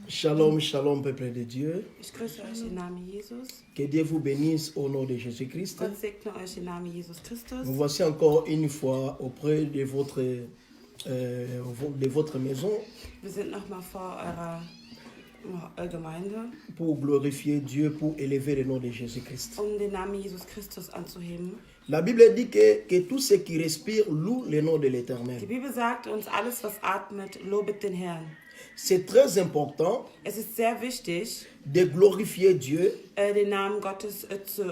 Shalom, shalom, peuple de Dieu. Ich grüße euch im Namen Jesus. Que Dieu vous bénisse au nom de Jésus-Christ. Gott segne euch im Namen Jesus Christus. Nous voici encore une fois auprès de votre maison. Wir sind nochmal vor eurer Gemeinde, pour glorifier Dieu, pour élever le nom de Jésus-Christ. Den Namen Jesus Christus anzuheben. La Bible dit que tout ce qui respire loue le nom de l'Éternel. Die Bibel sagt uns, alles was atmet, lobet den Herrn. C'est très important Es ist sehr wichtig, de glorifier Dieu den Namen Gottes zu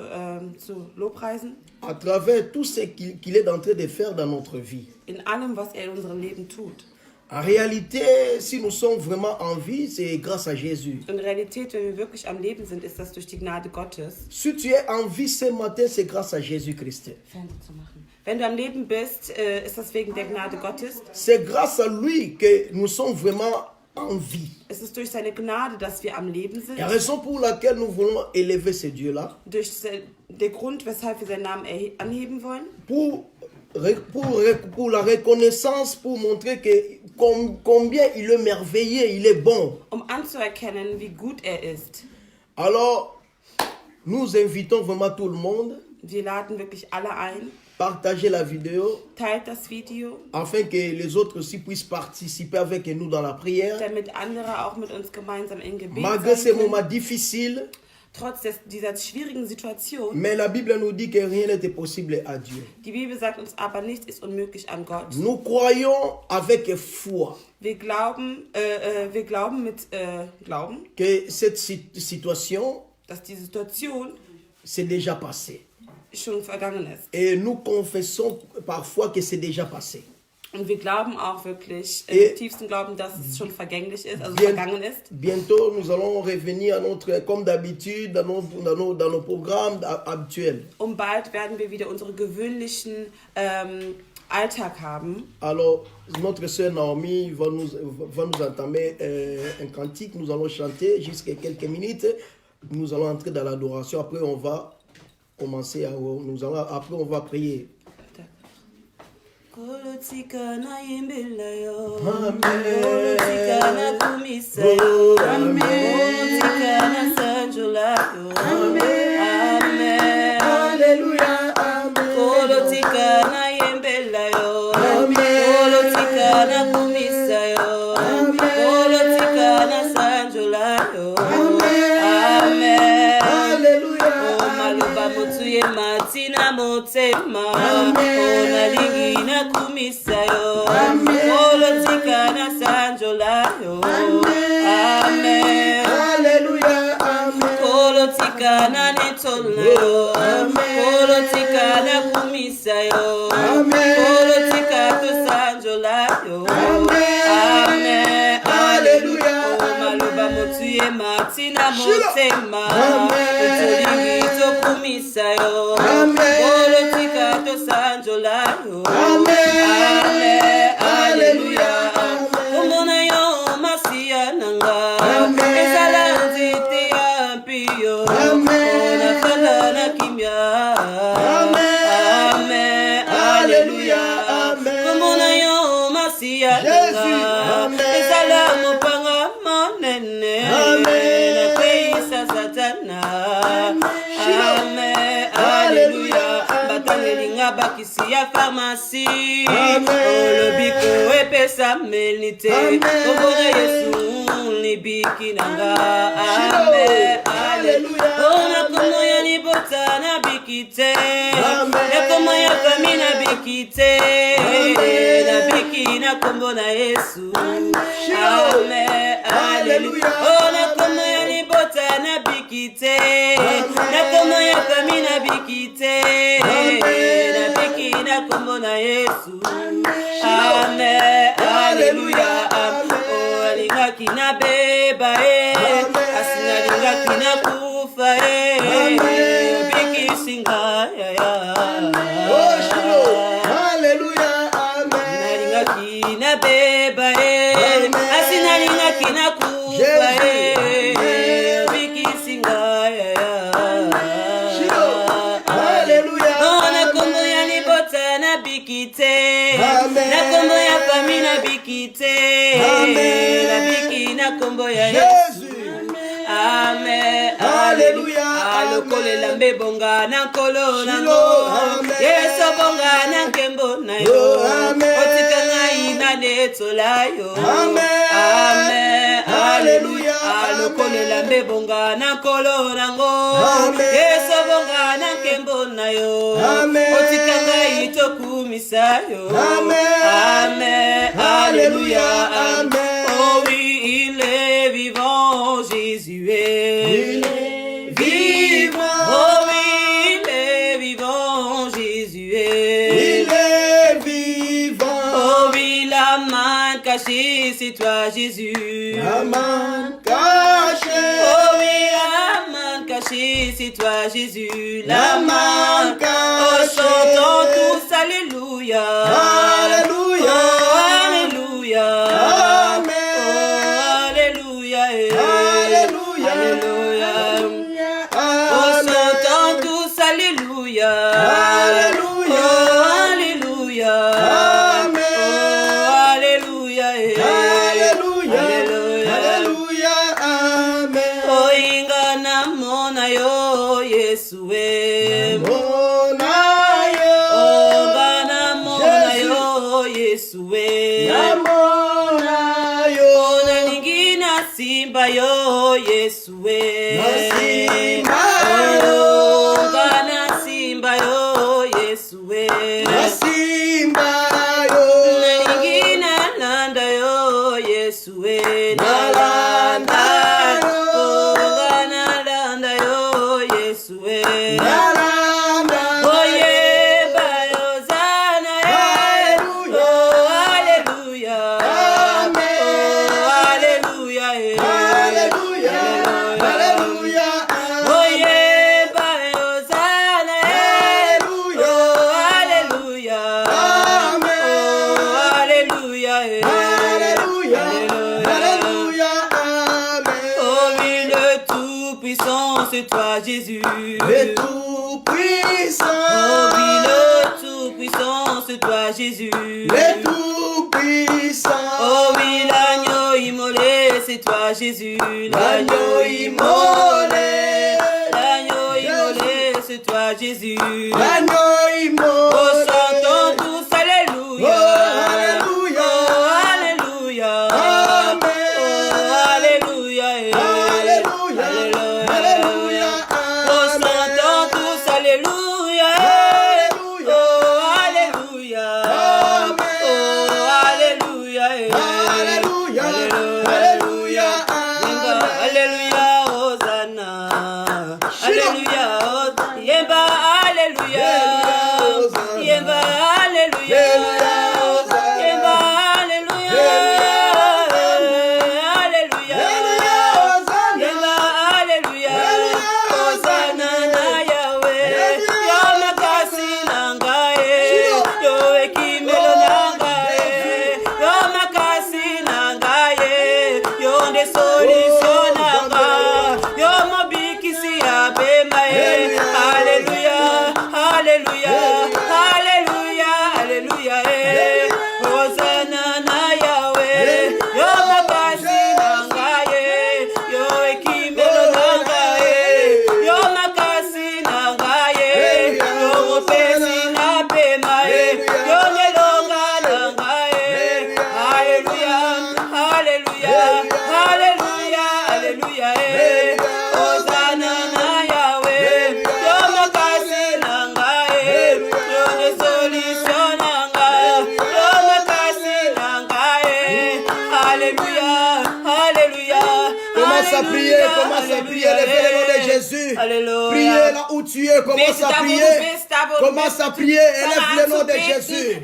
lobpreisen. à travers tout ce qu'il est en train de faire dans notre vie. In allem, was in unserem Leben tut. En réalité, si nous sommes vraiment en vie, c'est grâce à Jésus. In Realität, wenn wir wirklich am Leben sind, ist das durch die Gnade Gottes. Si tu es en vie ce matin, c'est grâce à Jésus-Christ. Wenn du am Leben bist, ist das wegen der Gnade Gottes. C'est grâce à lui que nous sommes vraiment en vie. Es ist durch seine Gnade, dass wir am Leben sind. La raison pour laquelle nous voulons élever ce Dieu-là. Durch der Grund, weshalb wir seinen Namen anheben wollen. Pour la reconnaissance, pour montrer que combien il est merveilleux, il est bon. Anzuerkennen, wie gut ist. Alors, nous invitons vraiment tout le monde. Wir laden wirklich alle ein. Partagez la vidéo. Teilt das Video. Afin que les autres aussi puissent participer avec nous dans la prière. Damit andere auch mit uns gemeinsam in Gebet malgré ces moments difficiles. Trotz dieser schwierigen Situation. Mais la Bible nous dit que rien n'est possible à Dieu. Die Bibel sagt uns aber, nichts ist unmöglich an Gott. Nous croyons avec foi. Wir glauben mit Glauben. Que cette situation. Dass die Situation. C'est déjà passé. Schon vergangen ist. Et nous confessons parfois que c'est déjà passé. Und wir glauben auch wirklich, im tiefsten Glauben, dass es schon vergänglich ist, also vergangen ist. Bientôt, nous allons revenir à comme d'habitude, dans nos programmes habituels. Bald werden wir wieder unsere gewöhnlichen Alltag haben. Alors, notre sœur Naomi va nous entamer un cantique. Nous allons chanter jusqu'à quelques minutes. Nous allons entrer dans l'adoration. Après, on va commencer après, on va prier. Kolotikana yimbelayo. Amen. Kolotikana kumisayo. Amen. Kolotikana sanjolayo. Amen. Amen. Alléluia. Amen. Kolotikana yimbelayo. Amen. Kolotikana kumisayo. Amen. Kolotikana sanjolayo. Amen. Alléluia. O maluba mutuye matina motema. Amen. Kumisayo, Kolotikana sanjolayo, Amen. Alléluia, Amen. Kolotikana netolayo, Kolotikana kumisayo, Kolotikana sanjolayo, Amen. Alléluia. Maluba mutuye matina motema, Kolotikana kumisayo, Kolotikana sanjolayo. Amen, Alléluia. Kumona yo masia nanga. Ezala nziti ya mpio. Ona fala na kimya. Amen, Alléluia. Kumona yo masia nanga. Ezala mupanga monene. Na peisa satana. Amen, Alléluia. Batangelinga bakisi ya pharmacie. Olobiko epesa melite. Obona Yesu libiki nanga. Amen, Alléluia. Ona komo ya libota na bikite. Ya komo ya famina bikite. Na biki na kombo na Yesu. Amen, Alléluia. Ona komo ya libota na bikite. Na komo ya famina bikite. Na biki na kombo na Yesu. Amen, Alléluia. Oh, alinga kina beba asina linga kina kufa biki singa ya. Oh, Shiloh. Alléluia, Amen. Alinga kina beba asina linga kina kufa biki singa ya. Shiloh. Alléluia. Ona kombo ya libota na biki bikite. Amen. Na kombo ya famille na bikite. Amen. Na biki na kombo ya Jésus. Amen. Alléluia. Alokole la mbebonga na kolo na Shilo. ngo. Amen. Yeso bonga na kembo na yo. Amen. Otika ngai na netola yo. Amen. Amen. Alléluia. Alokole la mbebonga na kolo na ngo. Amen. Yeso bonga na kembo na yo. Amen. Otika ngai tokumisa yo. Amen. Amen. Alléluia. Amen. Oh oui, il est vivant, Jésus est. Il est vivant. Oh oui, il est vivant, Jésus est. Il est vivant. Oh oui, la main cachée, c'est toi, Jésus. La main cachée. Oh oui, la main cachée, c'est toi, Jésus. La main Oh, cachée. chantons tous, Alléluia. Alléluia. Oh, Alléluia. Amen. Oh, Alléluia. Alléluia. Alléluia. Oh, Amen. chantons tous, Alléluia. Alléluia. Oh, Alléluia. Amen. Oh, Alléluia. Alléluia. Alléluia. Alléluia. Amen. Oh, ingana mona yo, Yesue. Monayo. Oh, ingana mona yo, Yesue. Namonayo. Oh, naningina simba yo, Yesue. Nasimba yo. Oh, ingana simba yo, Yesue. Nasimba yo. Naningina landa yo, Yesue. Nalanda yo. Oh, ingana landa yo, Yesue. Nalanda Oh, yo. yeba yo zana eh. Alléluia. Oh, Alléluia. Amen. Oh, Alléluia. Alléluia. Alléluia. Oh, yeba yo zana eh. Alléluia. Oh, Alléluia. Amen. Oh, Alléluia. Alléluia. Alléluia. Amen. Oh, oui, le Tout-Puissant, c'est toi, Jésus. Le Tout-Puissant. Oh, oui, le Tout-Puissant, c'est toi, Jésus. Le Tout-Puissant. Oh oui, l'agneau immolé, c'est toi, Jésus. L'agneau immolé. L'agneau immolé, c'est toi, Jésus. L'agneau immolé. Oh, chantons tous, Alléluia. Oh, Alléluia. Oh, Alléluia. Amen. Oh, Alléluia. Alléluia. Alléluia. Oh, chantons tous, Alléluia. Alléluia. Oh, Alléluia. Amen. Oh, Alléluia. Alléluia. Alléluia. Amen. Alléluia, Hosanna. Alléluia, Hosanna. Yemba, Alléluia. Yemba, Alléluia. Yemba, Alléluia. Alléluia. Yemba, Alléluia. Hosanna na Yahweh. Yo makasi nangae. Yo ekimelo nangae. Yo makasi nangae. Yo nde solution nanga. Yo mobikisi abemae. Alléluia. Alléluia. Alléluia. Alléluia. Hosanna na Yahweh. Yo makasi nangae. Yo ekimelo nangae. Yo makasi nangae. Yo mopesi na bemae. Yo nelonga nangae. Alléluia. Alléluia. Alléluia. Alléluia. Hosanna na Yahweh. Yo makasi nangae. Yo ne solution nangae. Yo makasi nangae. Alléluia. Alléluia. Commence à prier, commence à prier, levez le nom de Jésus. Alléluia. Priez là où tu es, commence à prier. Commence à prier, élève le nom de Jésus.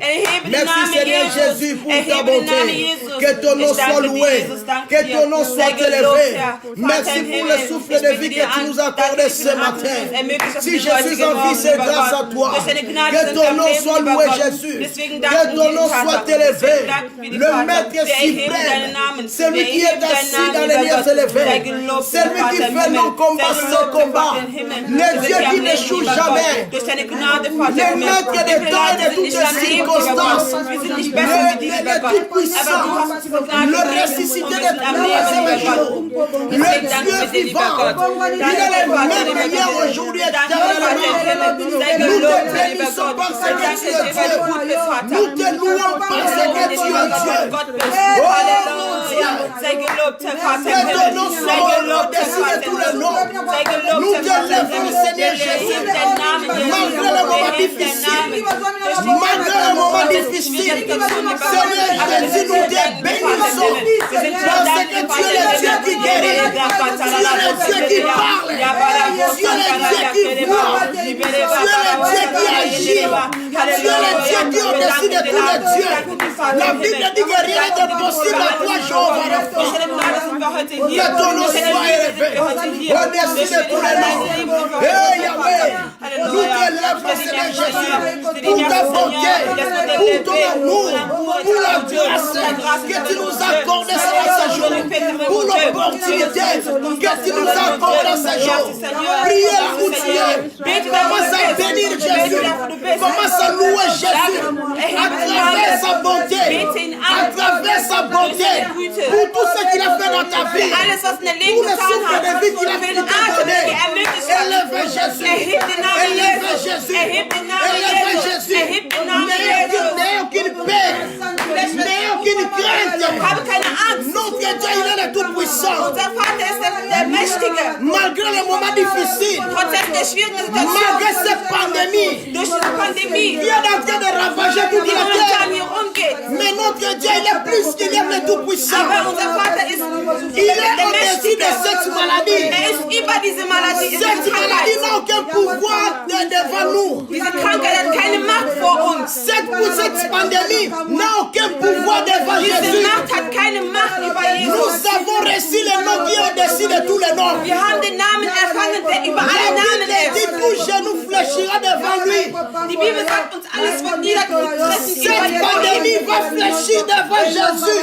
Merci Seigneur Jésus pour ta bonté. Que ton nom soit loué, que ton nom soit élevé. Merci pour le souffle de vie que tu nous as accordé ce matin. Si je suis en vie, c'est grâce à toi. Que ton nom soit loué Jésus. Que ton nom soit élevé. Le Maître suprême, celui qui est assis dans les lieux élevés, celui qui fait nos combats sans combat, le Dieu qui n'échoue jamais. Gnade, Vater le im Himmel. maître Wie des viele temps et Leute de sind toutes nicht les daneben, lieber Gott. circonstances, Wir sind nicht besser wie die, lieber Gott. Tout-Puissant, Aber du hast diese Gnade le gegeben ressuscité und des wir sind am morts Leben, et lieber Gott. le Deswegen danken Dieu wir dir, lieber vivant, Gott. il est le même hier, aujourd'hui, éternellement. Sei Nous gelobt, te lieber bénissons Gott. parce Wir que danken tu dir, es weil du gut bist, Dieu. Vater. Nous te louons parce que tu es Dieu. Gott bist. Oh, Halleluja. Sei gelobt, Herr Vater. Que ton nom Sei soit gelobt, Herr au-dessus de tous les Vater. noms. Sei gelobt, Nous Herr te Vater. lèvons, Seigneur Jésus. Malgré le moment difficile, malgré le moment difficile, Seigneur Jésus, nous te bénissons. Parce que tu es le Dieu qui guérit. Tu es le Dieu qui parle. Tu es le Dieu qui voit. Tu es le Dieu qui agit. Tu es le Dieu qui est au-dessus de tous les dieux. La Bible dit que rien n'est possible à toi, Jéhovah Rapha. Que ton nom soit élevé au-dessus de tous les noms. Hey Yahweh, nous te lèvons, Seigneur Jésus, pour ta bonté, pour ton amour, pour la grâce que tu nous accordes ce jour, pour l'opportunité que tu nous accordes ce jour. Priez là où tu es. Commence à bénir Jésus. Commence à louer Jésus à travers sa bonté, à travers sa bonté, pour tout ce qu'il a fait dans ta vie, pour le souffle de vie qu'il a donné. Élève Jésus, élève Jésus, élève Jésus. N'ayez aucune peur, n'ayez aucune crainte. Notre Dieu, il est le Tout-Puissant. Malgré les moments difficiles, malgré cette pandémie, Dieu est en train de ravager toute la terre. Mais notre Dieu, il est plus qu'il est le Tout-Puissant. Il est au-dessus de cette maladie. Cette maladie n'a aucun pouvoir devant nous. Cette pandémie n'a aucun pouvoir devant Jésus. Nous avons reçu le nom qui est au-dessus de tous les noms. La Bible dit tout genou fléchira devant lui. Cette pandémie va fléchir devant Jésus.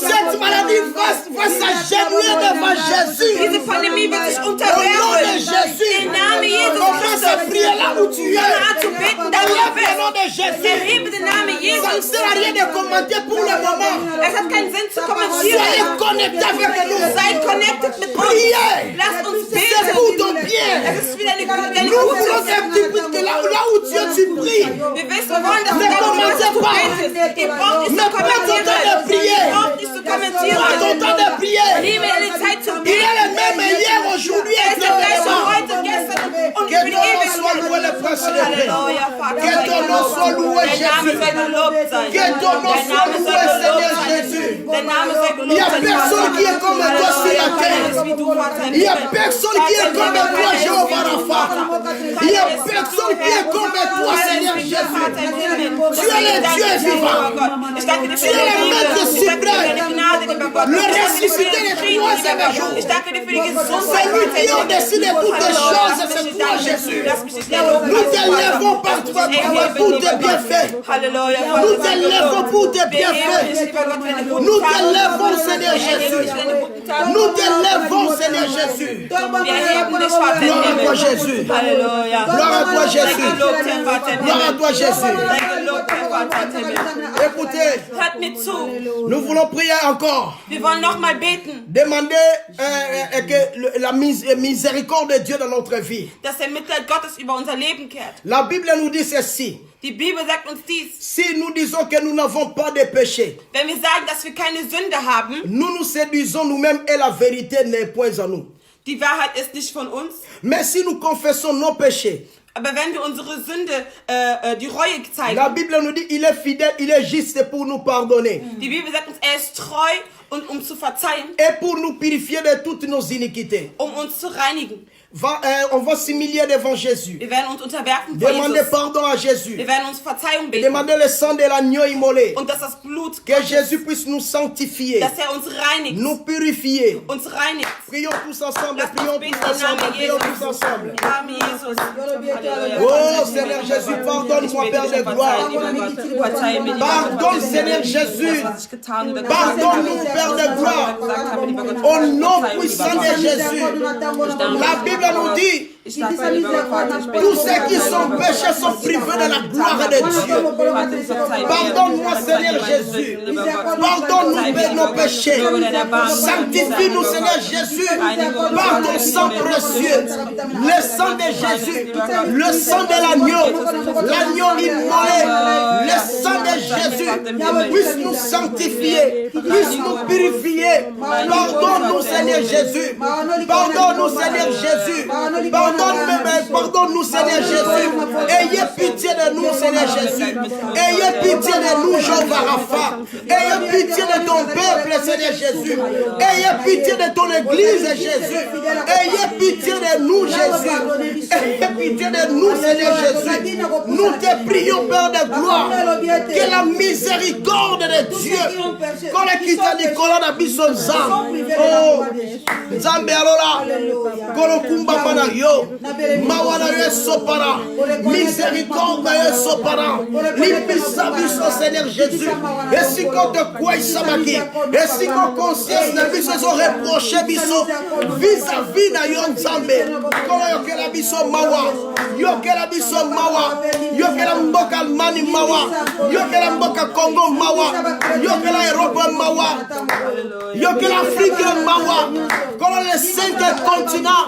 Cette maladie va s'agenouiller devant Jésus. Au nom de Jésus, commence à prier là où tu es. Élève le nom de Jésus. Ça ne sert à rien de commenter pour le moment. Soyez connectés avec nous. Priez. C'est pour ton bien. Nous voulons un petit peu que là où tu pries. Ne commencez pas. Mais prends ton temps de prier. Prends ton temps de prier. Il est le même hier, aujourd'hui et éternellement. Que ton nom soit loué, le prince de paix. Que ton nom soit loué, Jésus. Que ton nom soit loué, Seigneur Jésus. Il n'y a personne qui est comme toi sur la terre. Il n'y a personne qui est comme toi, Jéhovah Rapha. Il n'y a personne qui est comme toi, Seigneur Jésus. Tu es le Dieu vivant. Tu es le maître suprême. Le ressuscité des troisième jour. C'est lui qui est au-dessus de toutes les choses, c'est toi, Jésus. Nous te lèvons par toi pour tes bienfaits. Nous te lèvons pour tes bienfaits. Nous te lèvons, Seigneur Jésus. Nous te lèvons, Seigneur Jésus. Gloire à toi, Jésus. Gloire à toi, Jésus. Gloire à toi, Jésus. Écoutez, nous voulons prier encore. Demander que la miséricorde de Dieu dans notre vie. La Bible nous dit ceci. Die Bibel sagt uns dies. Si nous disons que nous n'avons pas de péché, wenn wir sagen, dass wir keine Sünde haben, nous nous séduisons nous-mêmes et la vérité n'est point en nous. Die Wahrheit ist nicht von uns. Mais si nous confessons nos péchés, aber wenn wir unsere Sünde, die Reue zeigen, la Bible nous dit, il est fidèle, il est juste pour nous pardonner. Die Bibel sagt uns, er ist treu und um zu verzeihen. Et pour nous purifier de toutes nos iniquités. Um uns zu reinigen. On va s'humilier devant Jésus. Wir werden uns unterwerfen vor Demander Jesus. pardon à Jésus. Wir werden uns Verzeihung beten. Demander le sang de l'agneau immolé. Und dass das Blut que Jésus puisse nous sanctifier. Dass er uns reinigt. Nous purifier. Uns reinigt. Prions tous ensemble. Prions tous ensemble. Prions tous ensemble. Amen, Jesus. Oh Seigneur Jésus, pardonne-moi, Père de gloire. Pardonne Seigneur Jésus. Pardonne-nous, Père de gloire, au nom puissant de Jésus. La Bible nous dit, tous ceux qui sont péchés sont privés de la gloire de Dieu. Pardonne-moi, Seigneur Jésus. Pardonne-nous nos péchés. Sanctifie-nous, Seigneur Jésus, par ton sang précieux. Le sang de Jésus, le sang de l'agneau immolé, le sang de Jésus puisse nous sanctifier, puisse nous purifier. Pardonne-nous, Seigneur Jésus. Pardonne-nous, Seigneur Jésus. Pardonne-nous, Seigneur Jésus. Ayez pitié de nous, Seigneur Jésus. Ayez pitié de nous, Jéhovah Rapha. Ayez pitié de ton peuple, Seigneur Jésus. Ayez pitié de ton église, Jésus. Ayez pitié de nous, Jésus. Ayez pitié de nous, Seigneur Jésus. Nous te prions, Père de gloire, que la miséricorde de Dieu, qu'on a quitté Nicolas Nabiso Nzam. Oh, Nzambe alola, Kolokumba Manayo, Mawana Sopara, miséricorde Sopara, Limpisa Biso, Seigneur Jésus. Et si qu'on te croit, Samaki, et si qu'on conscience de Biso, ils ont reproché Biso, vis-à-vis de Yon Zambé, qu'on a yoke la Biso Mawa, yoke la Biso Mawa, yoke la Mboka Mani Mawa, yoke la Mboka Congo Mawa, yoke la Europe Mawa, yoke l'Afrique Mawa, qu'on a les 5 continents,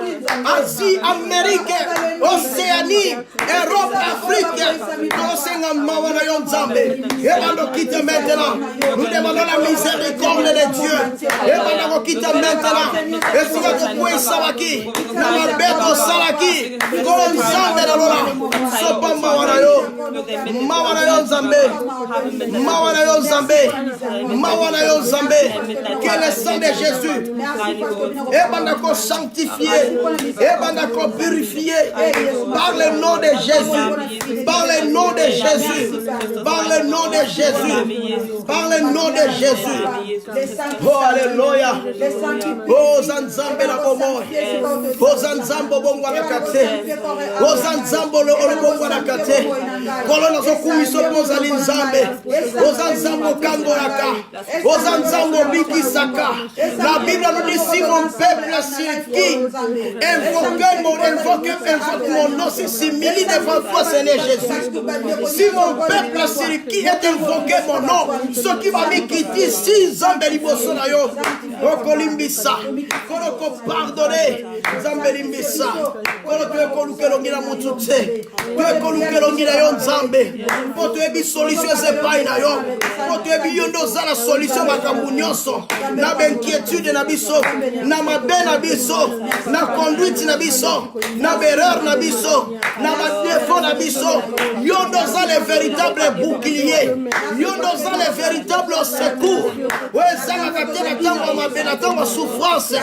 Asie, Amérique, Océanie, Europe, Afrique, qu'on a Mawa na Yon Zambé. Et on quitte maintenant. Nous demandons la miséricorde de Dieu. Et on quitte maintenant. Et si vous pouvez Salaki, Namabeto Salaki, qu'on Zambé dans l'Ola, Sopa Mawanayo Zambé, Mawanayo Zambé, Mawanayo Zambé, que le sang de Jésus, et bandako sanctifié, et bandako purifié, par le nom de Jésus, par le nom de Jésus, par le nom de Jésus, par le nom de Jésus. Oh, alléluia. Oh, Zanzambe la bomo. Oh, Zanzambo bongo la kate. Oh, Zanzambo le bongo la kate. Kolona zokumi sopoza linzambe. Oh, Zanzambo kangoraka. Oh, Zanzambo bikisaka. La Bible nous dit si mon peuple sur qui invoque mon nom, c'est simili devant toi, Seigneur Jésus. Si mon peuple sur qui est invoqué mon nom, ce qui va me quitter 6 ans de liboso na yo, okolimbisa, koloko pardonner, zambelimbisa, koloko kolukelongi na mutute, koloko na yo nzambe, poto ebi solution epai na yo, poto ebi yondo za la solution makambu nyonso, na inquiétude na biso, na mabe na biso, na conduite na biso, na erreur na biso, na défaut na biso, yondo za le véritable bouclier, yondo za le véritable secours. Souffrance,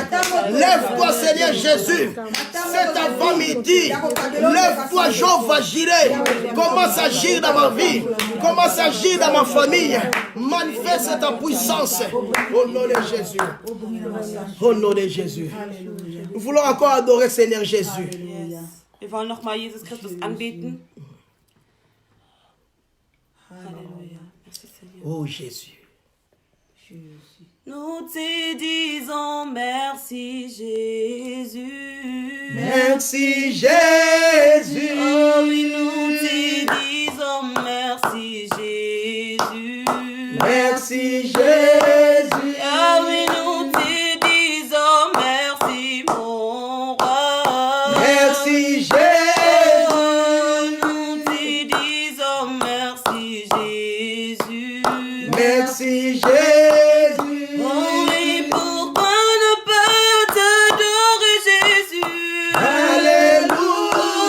lève-toi, Seigneur Jésus. C'est avant-midi. Lève-toi, Jéhovah Jireh. Commence à agir dans ma vie. Commence à agir dans ma famille. Manifeste ta puissance. Au nom de Jésus. Au nom de Jésus. Nous voulons encore adorer Seigneur Jésus. Wir wollen nochmal Jesus Christus anbeten. Halleluja. Oh Jésus. Nous te disons merci Jésus. Merci Jésus. Oh oui, nous te disons merci Jésus. Merci Jésus. Oh oui, nous te disons merci mon roi. Merci Jésus. Oh, nous te disons merci Jésus. Merci Jésus. Alléluia.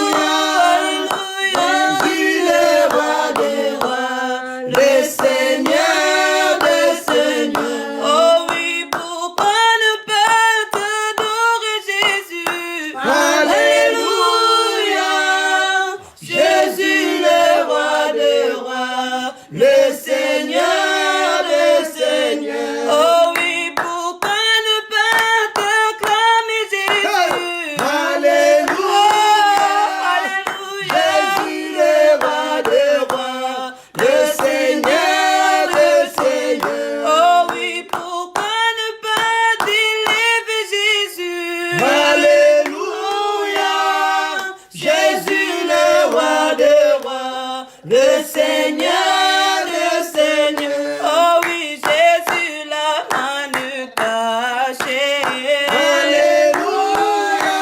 le Seigneur, le Seigneur. Oh oui, Jésus, la main cachée. Alléluia,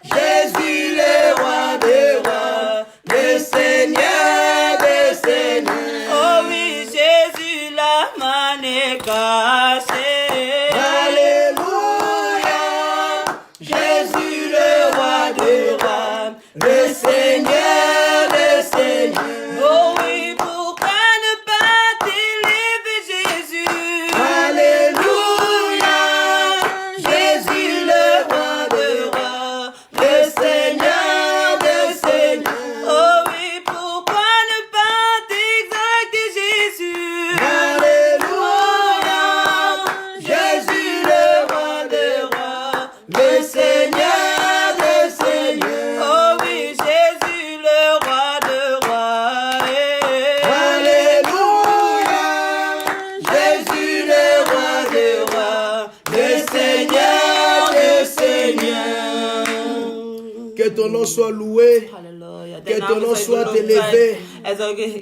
Jésus le roi des rois, le Seigneur des seigneurs. Oh oui, Jésus, la main cachée. Alléluia, Jésus le roi des rois, le Seigneur des seigneurs. Oh oui, pourquoi ne pas t'élever, Jésus? Alléluia, Jésus le roi des rois, le Seigneur des seigneurs. Oh oui, pourquoi ne pas t'exalter, Jésus? Alléluia, Jésus le roi des rois, le Seigneur des seigneurs. Oh oui, Jésus, le roi de rois. Alléluia, Jésus le roi des rois, le Seigneur des seigneurs. Que ton nom soit loué. Halleluja. Que ton nom soit élevé.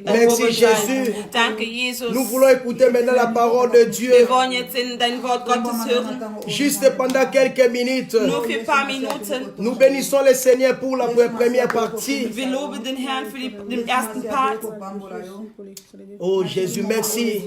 Merci, Jésus. Danke, Jesus. Nous voulons écouter maintenant la parole de Dieu. Wir wollen jetzt in dein Wort Gottes hören. Juste pendant quelques minutes. Nur für ein paar Minuten. Nous bénissons le Seigneur pour la première partie. Wir loben den Herrn für den ersten Part. Oh Jésus, merci.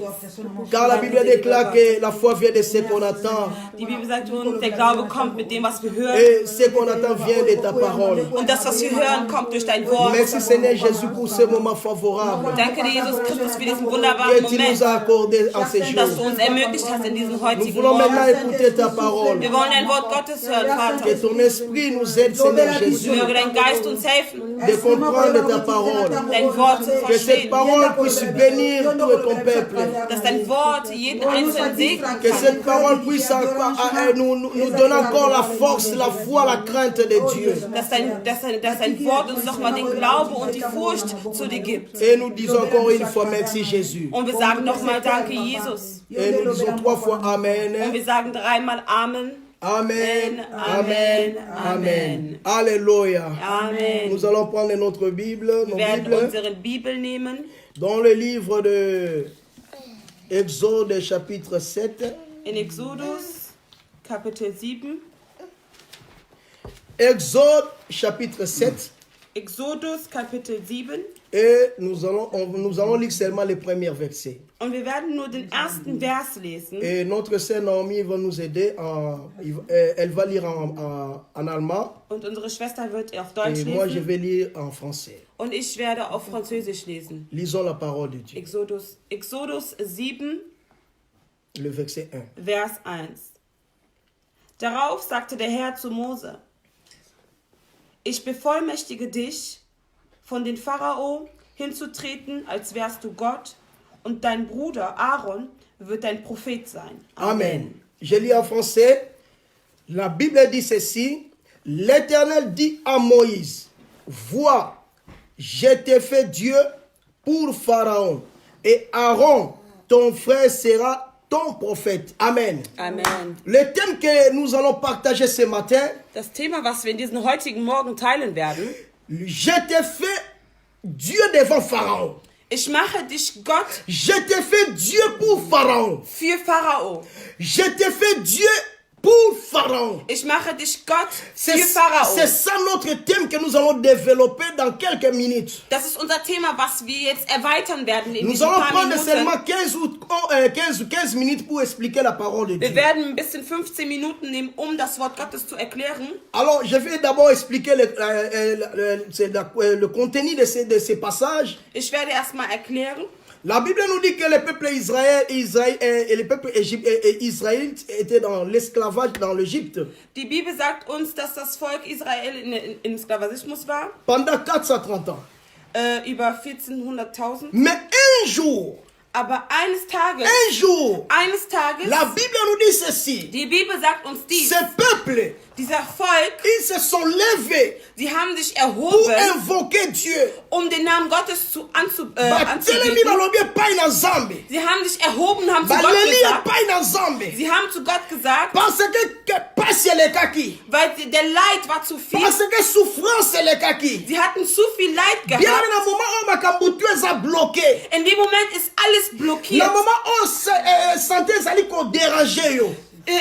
Car la Bible déclare que la foi vient de ce qu'on attend. Die Bibel sagt uns, der Glaube kommt mit dem, was wir hören. Et ce qu'on attend vient de ta parole. Und das, was wir hören, kommt durch dein Wort. Merci Seigneur Jésus pour ce moment favorable Danke dir, Jesus Christus, für diesen que wunderbaren tu nous Moment, as accordé en ces dass du jours. uns ermöglicht hast in diesen Nous heutigen voulons maintenant Morgen. écouter ta parole. Wir wollen dein Wort Gottes hören, Que Vater. ton esprit nous aide, Seigneur Jésus, Möge dein Geist uns helfen, de comprendre ta parole. dein Wort zu Que cette verstehen. parole puisse bénir tout ton peuple. Dass dein Wort jeden Einzelnen segnen Que kann. cette parole puisse nous donner encore la force, la foi, la crainte de Dieu. Dass dein Wort uns nochmal den Glaube und die Furcht zu dir gibt. Et nous disons encore une fois merci Jésus. Und wir sagen nochmal Danke, Jesus. Et nous disons 3 fois Und Amen. wir sagen dreimal Amen. Amen. Amen. Amen. Amen. Alléluia. Amen. Nous allons prendre notre Bible, nos Wir werden Bibles, unsere Bibel nehmen. dans le livre de Exode chapitre 7. In Exodus, Kapitel 7. Exode chapitre 7. Exodus, Kapitel 7. Et nous allons lire seulement les premiers versets. Und wir werden nur den ersten Vers lesen. Et notre sœur Naomi va nous aider. Elle va lire en allemand. Und unsere Schwester wird auf Et Deutsch moi, je lesen. vais lire en français. Und ich werde auf Französisch lesen. Lisons la parole de Dieu. Exodus 7, Le verset 1. Vers 1. Darauf sagte der Herr zu Mose: Ich bevollmächtige dich, von den Pharao hinzutreten, als wärst du Gott, und dein Bruder Aaron wird dein Prophet sein. Amen. Je lis en français. La Bible dit ceci. L'Éternel dit à Moïse, vois, je t'ai fait Dieu pour Pharaon, et Aaron, ton frère, sera ton prophète. Amen. Amen. Le thème que nous allons partager ce matin, Das Thema, was wir in diesen heutigen Morgen teilen werden: je t'ai fait Dieu devant Pharaon. Ich mache dich Gott Je t'ai fait Dieu pour Pharaon. für Pharao. Je t'ai fait Dieu pour Pharaon. Ich mache dich Gott C'est für Pharao. ça notre thème que nous allons développer dans quelques minutes. Das ist unser Thema, was wir jetzt erweitern werden in Nous diesen allons paar prendre Minuten. seulement 15 minutes pour expliquer la parole de Wir Dieu. werden ein bisschen 15 Minuten nehmen, um das Wort Gottes zu erklären. Alors, je vais d'abord expliquer le contenu de ces passages. Ich werde erstmal erklären. La Bible nous dit que le peuple israélite était dans l'esclavage dans l'Égypte Die Bibel sagt uns, dass das Volk Israel in Sklavismus war, pendant 430 ans. über 1400.000. Mais un jour, Aber eines Tages, un jour, la Bible nous dit ceci. die Bibel sagt uns dies, Ce peuple, dieser Volk, ils se sont levés sie haben sich pour erhoben, invoquer Dieu. den Namen Gottes Batelemi anzubeten. balobi epai na Nzambe. Sie haben sich erhoben, haben zu Gott Baleli gesagt, epai na Nzambe. sie haben zu Gott gesagt, Parce que pasi elekaki. weil der Leid war zu viel. Parce que souffrance elekaki. Sie hatten zu viel Leid Bien gehabt. na moment oyo makambo tu eza bloqué. In dem Moment ist alles blockiert. Na moment oyo santé ezali kodéranger yo.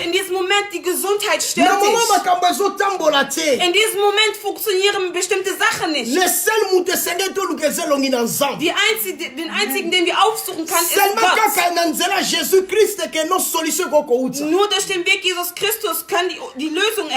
In diesem Moment die Gesundheit Na stört moment dich. makambo ezotambola te. In diesem Moment funktionieren bestimmte Sachen nicht. Le seul moto esengeli toluka eza elongi na Nzambe. Den einzigen, den wir aufsuchen können, ist Seulement Gott. kaka na nzela Jésus Christ ke no solution ekokouta. Nur durch den Weg Jesus Christus kann die Lösung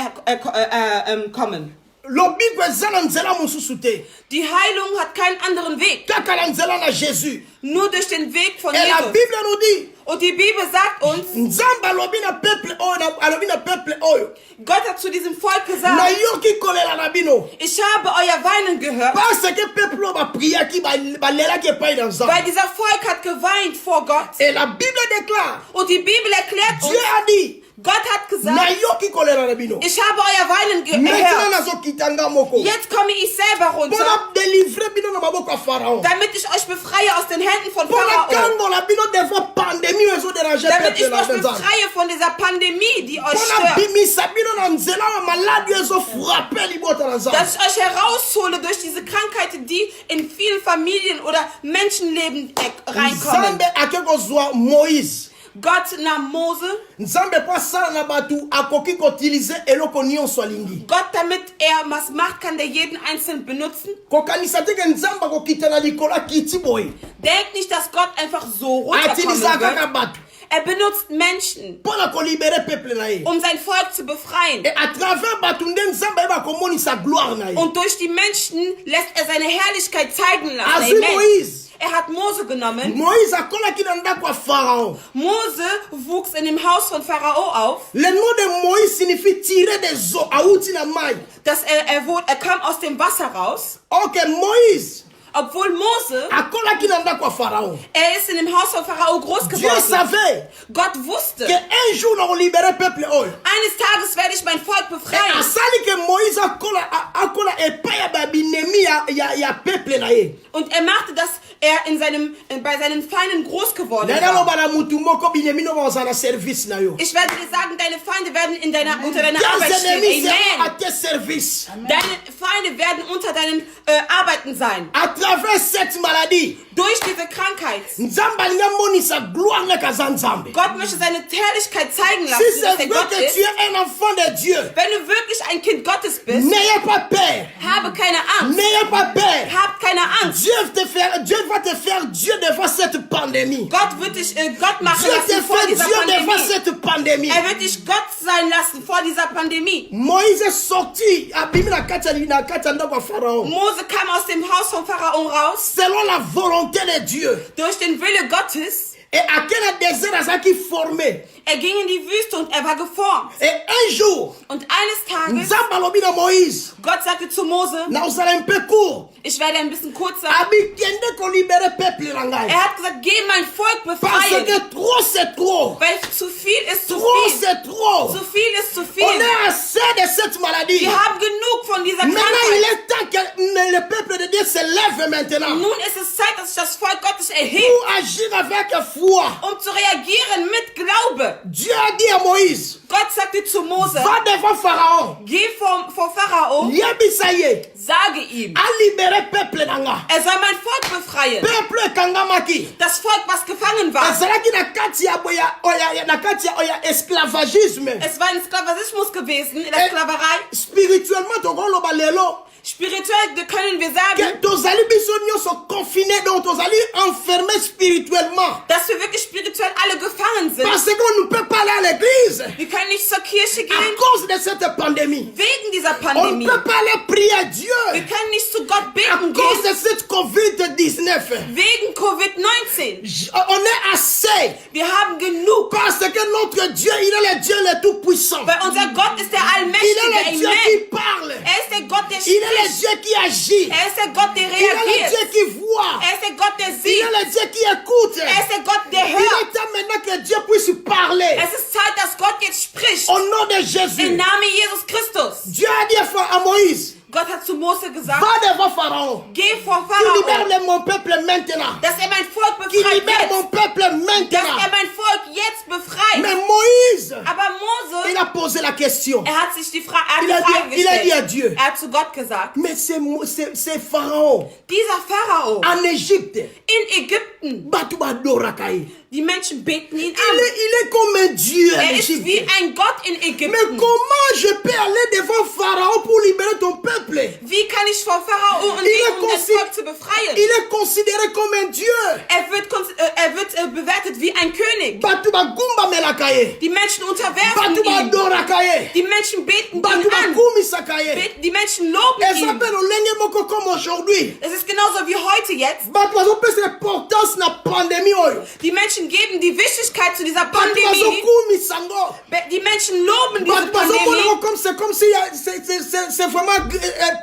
kommen. Lobiko eza na nzela mosusu te. Die Heilung hat keinen anderen Weg. Kaka na nzela na Jésus. Nur durch den Weg von Et la Jesus. Bible nous dit, Und die Bibel sagt uns, Nzambe alobi na peuple oyo, alobi na peuple oyo. Gott hat zu diesem Volk gesagt, Nayoki kolela na bino. ich habe euer Weinen gehört, Parce que peuple oyo bapriaki balelaki epai na Nzambe. weil dieser Volk hat geweint vor Gott. Et la Bible déclare, Und die Bibel erklärt Dieu uns, a dit, Gott hat gesagt, nayoki kolela na bino. ich habe euer Weinen Maintenant gehört. nazokita nga moko. Jetzt komme ich selber runter, Mpona délivrer bino na maboko ya Pharaon. damit ich euch befreie aus den Händen von Mpona Pharao. kangola bino devant pandémie oyo ezodéranger Damit ich peuple na euch Nzambe. befreie von dieser Pandemie, die euch Mpona stört. bimisa bino na nzela oyo maladi oyo ezofrappe libota na Nzambe. Dass ich euch heraushole durch diese Krankheiten, die in vielen Familien oder Menschenleben reinkommen. Nzambe ake kozwa Moïse. Gott nahm Mose, Nzambe po asala na bato akoki koutilize eloko nyonso alingi. Gott, damit er was macht, kann der jeden einzeln benutzen. Kokanisa te ke Nzambe akokita na likolo akiti boye. Denkt nicht, dass Gott einfach so runterkommen Atilisaka kaka wird. bato Er benutzt Menschen, mpona kolibere peuple na ye. um sein Volk zu befreien. Et à travers bato nde Nzambe ayeba komonisa gloire na ye. Und durch die Menschen lässt er seine Herrlichkeit zeigen lassen. Azwi Amen. Moïse. Er hat Mose genommen. Moïse akolaki na ndako ya Pharaon. Mose wuchs in dem Haus von Pharao auf. Le nom de Moïse signifie tirer des eaux. Auti na mai. Er kam aus dem Wasser raus. Ok, Moïse Obwohl Mose, akolaki na ndako ya Pharaon. er ist in dem Haus von Pharao groß Dieu geworden. savait Gott wusste, que un jour on libérait peuple oyo. eines Tages werde ich mein Volk Et befreien. asali ke Moïse akola epai ya babinemi ya peuple na ye. Und er machte, dass er bei seinen Feinden groß geworden war. naloba na mutu moko binemi no baza na service na yo. Ich werde dir sagen, deine Feinde werden unter deiner Tes Arbeit stehen. ennemis seront à Amen. tes services. Deine Feinde werden unter deinen Arbeiten sein. À travers cette maladie, Durch diese Krankheit. Nzambe alingi amonisa gloire na kaza Nzambe. Gott möchte seine Herrlichkeit zeigen lassen, Si dass c'est er vrai Gott que ist. tu es un enfant de Dieu, Wenn du wirklich ein Kind Gottes bist, n'ayez pas peur. habe keine Angst. N'ayez pas peur. Hab keine Angst. Dieu va te faire Dieu devant cette pandémie. Gott wird dich Gott machen Dieu te lassen vor fait dieser Dieu devant Pandemie. cette pandémie. Er wird dich Gott sein lassen vor dieser Pandemie. Moïse est sorti, abimi na kati ya ndako ya Pharaon. Mose kam aus dem Haus von Pharao raus, Selon la volonté de Dieu. durch den Wille Gottes. Et à quel désert azaki formé. Er ging in die Wüste und er war geformt. Et un jour, Und eines Tages, Nzambe alobi na Moïse, Gott sagte zu Mose, na ozala un peu court. ich werde ein bisschen kurzer. Abi kende ko libérer peuple na ngai. Er hat gesagt, geh mein Volk Parce befreien. que trop c'est trop. Weil zu viel ist zu Trop viel. c'est trop. Zu viel ist zu On viel. est assez de cette maladie. Wir haben genug von dieser Maintenant, il Krankheit. est temps que le peuple de Dieu se lève maintenant. Nun ist es Zeit, dass sich das Volk Gottes erhebt, Pour agir avec foi. um zu reagieren mit Glaube. Dieu a dit à Moïse, Gott sagte zu Mose, va devant Pharaon. geh vor Pharao, Yebisa ye, sage ihm, a libéré peuple nanga. er soll mein Volk befreien. Peuple kangamaki. Das Volk, was gefangen war. Ezalaki na kati ya esclavagisme. Es war ein Sklavismus gewesen, in der Sklaverei. Spirituellement, tokoloba lelo. Spirituell können wir sagen, Que tozali biso nyonso confiné, donc tozali enfermé spirituellement. dass wir wirklich spirituell alle gefangen sind. Parce qu'on ne peut pas aller à l'église Wir können nicht zur Kirche à gehen cause de cette pandémie. wegen dieser On ne Pandemie. peut pas aller prier à Dieu Wir können nicht zu Gott à beten cause gehen de cette COVID-19. wegen Covid-19. On est assez Wir haben genug, parce que notre Dieu, il est le Dieu le tout-puissant. weil unser Gott ist der Il est le Allmächtige. Dieu qui Amen. parle. Er ist der Gott, der Il est le spricht. Dieu qui agit. Ist der Gott, der Il est le reagiert. Dieu qui voit. Ist der Gott, der Il sieht. est le Dieu qui écoute. Ist der Gott, der Il hört. est temps maintenant que Dieu puisse parler. Es ist Zeit, dass Gott jetzt spricht. Au nom de Im Jésus. Namen Jesus Christus. Dieu a dit à Moïse, Gott hat zu Mose gesagt, va devant Pharaon. geh vor Tu libères Pharao, mon peuple maintenant. dass er mein Volk Qui befreit libère mon jetzt. peuple Dass maintenant. er mein Volk jetzt befreit. Mais Moïse, Aber Mose, il a posé la question. er hat sich die Frage Il a dit à gestellt. Dieu, Er hat zu Gott gesagt, mais c'est Pharaon dieser Pharao en Égypte. in Ägypten, Batu badorakai. die Menschen beten ihn Il an. est comme un Dieu en Er ist wie Égypte. ein Gott in Mais Ägypten. comment je peux aller devant Pharaon pour libérer ton peuple? Wie kann ich vor Pharao und Il est gehen, um das consi- Volk zu befreien? Il est considéré comme un Dieu. Er wird bewertet wie ein König. Batu bagumba melakaye. Die Menschen unterwerfen Batu ihn. badorakaye. Die Menschen beten ihn Batu an. bakumisakaye. Die Menschen loben Et ça ihn. fait le moko comme aujourd'hui. Es ist genauso wie heute jetzt. Batu bazopesa l'importance na pandémie oyo. Die Menschen geben die Wichtigkeit zu dieser Batu Pandemie. bazokumisango. Die Menschen loben diese Batu bazopona Pandemie. comme comme si c'est vraiment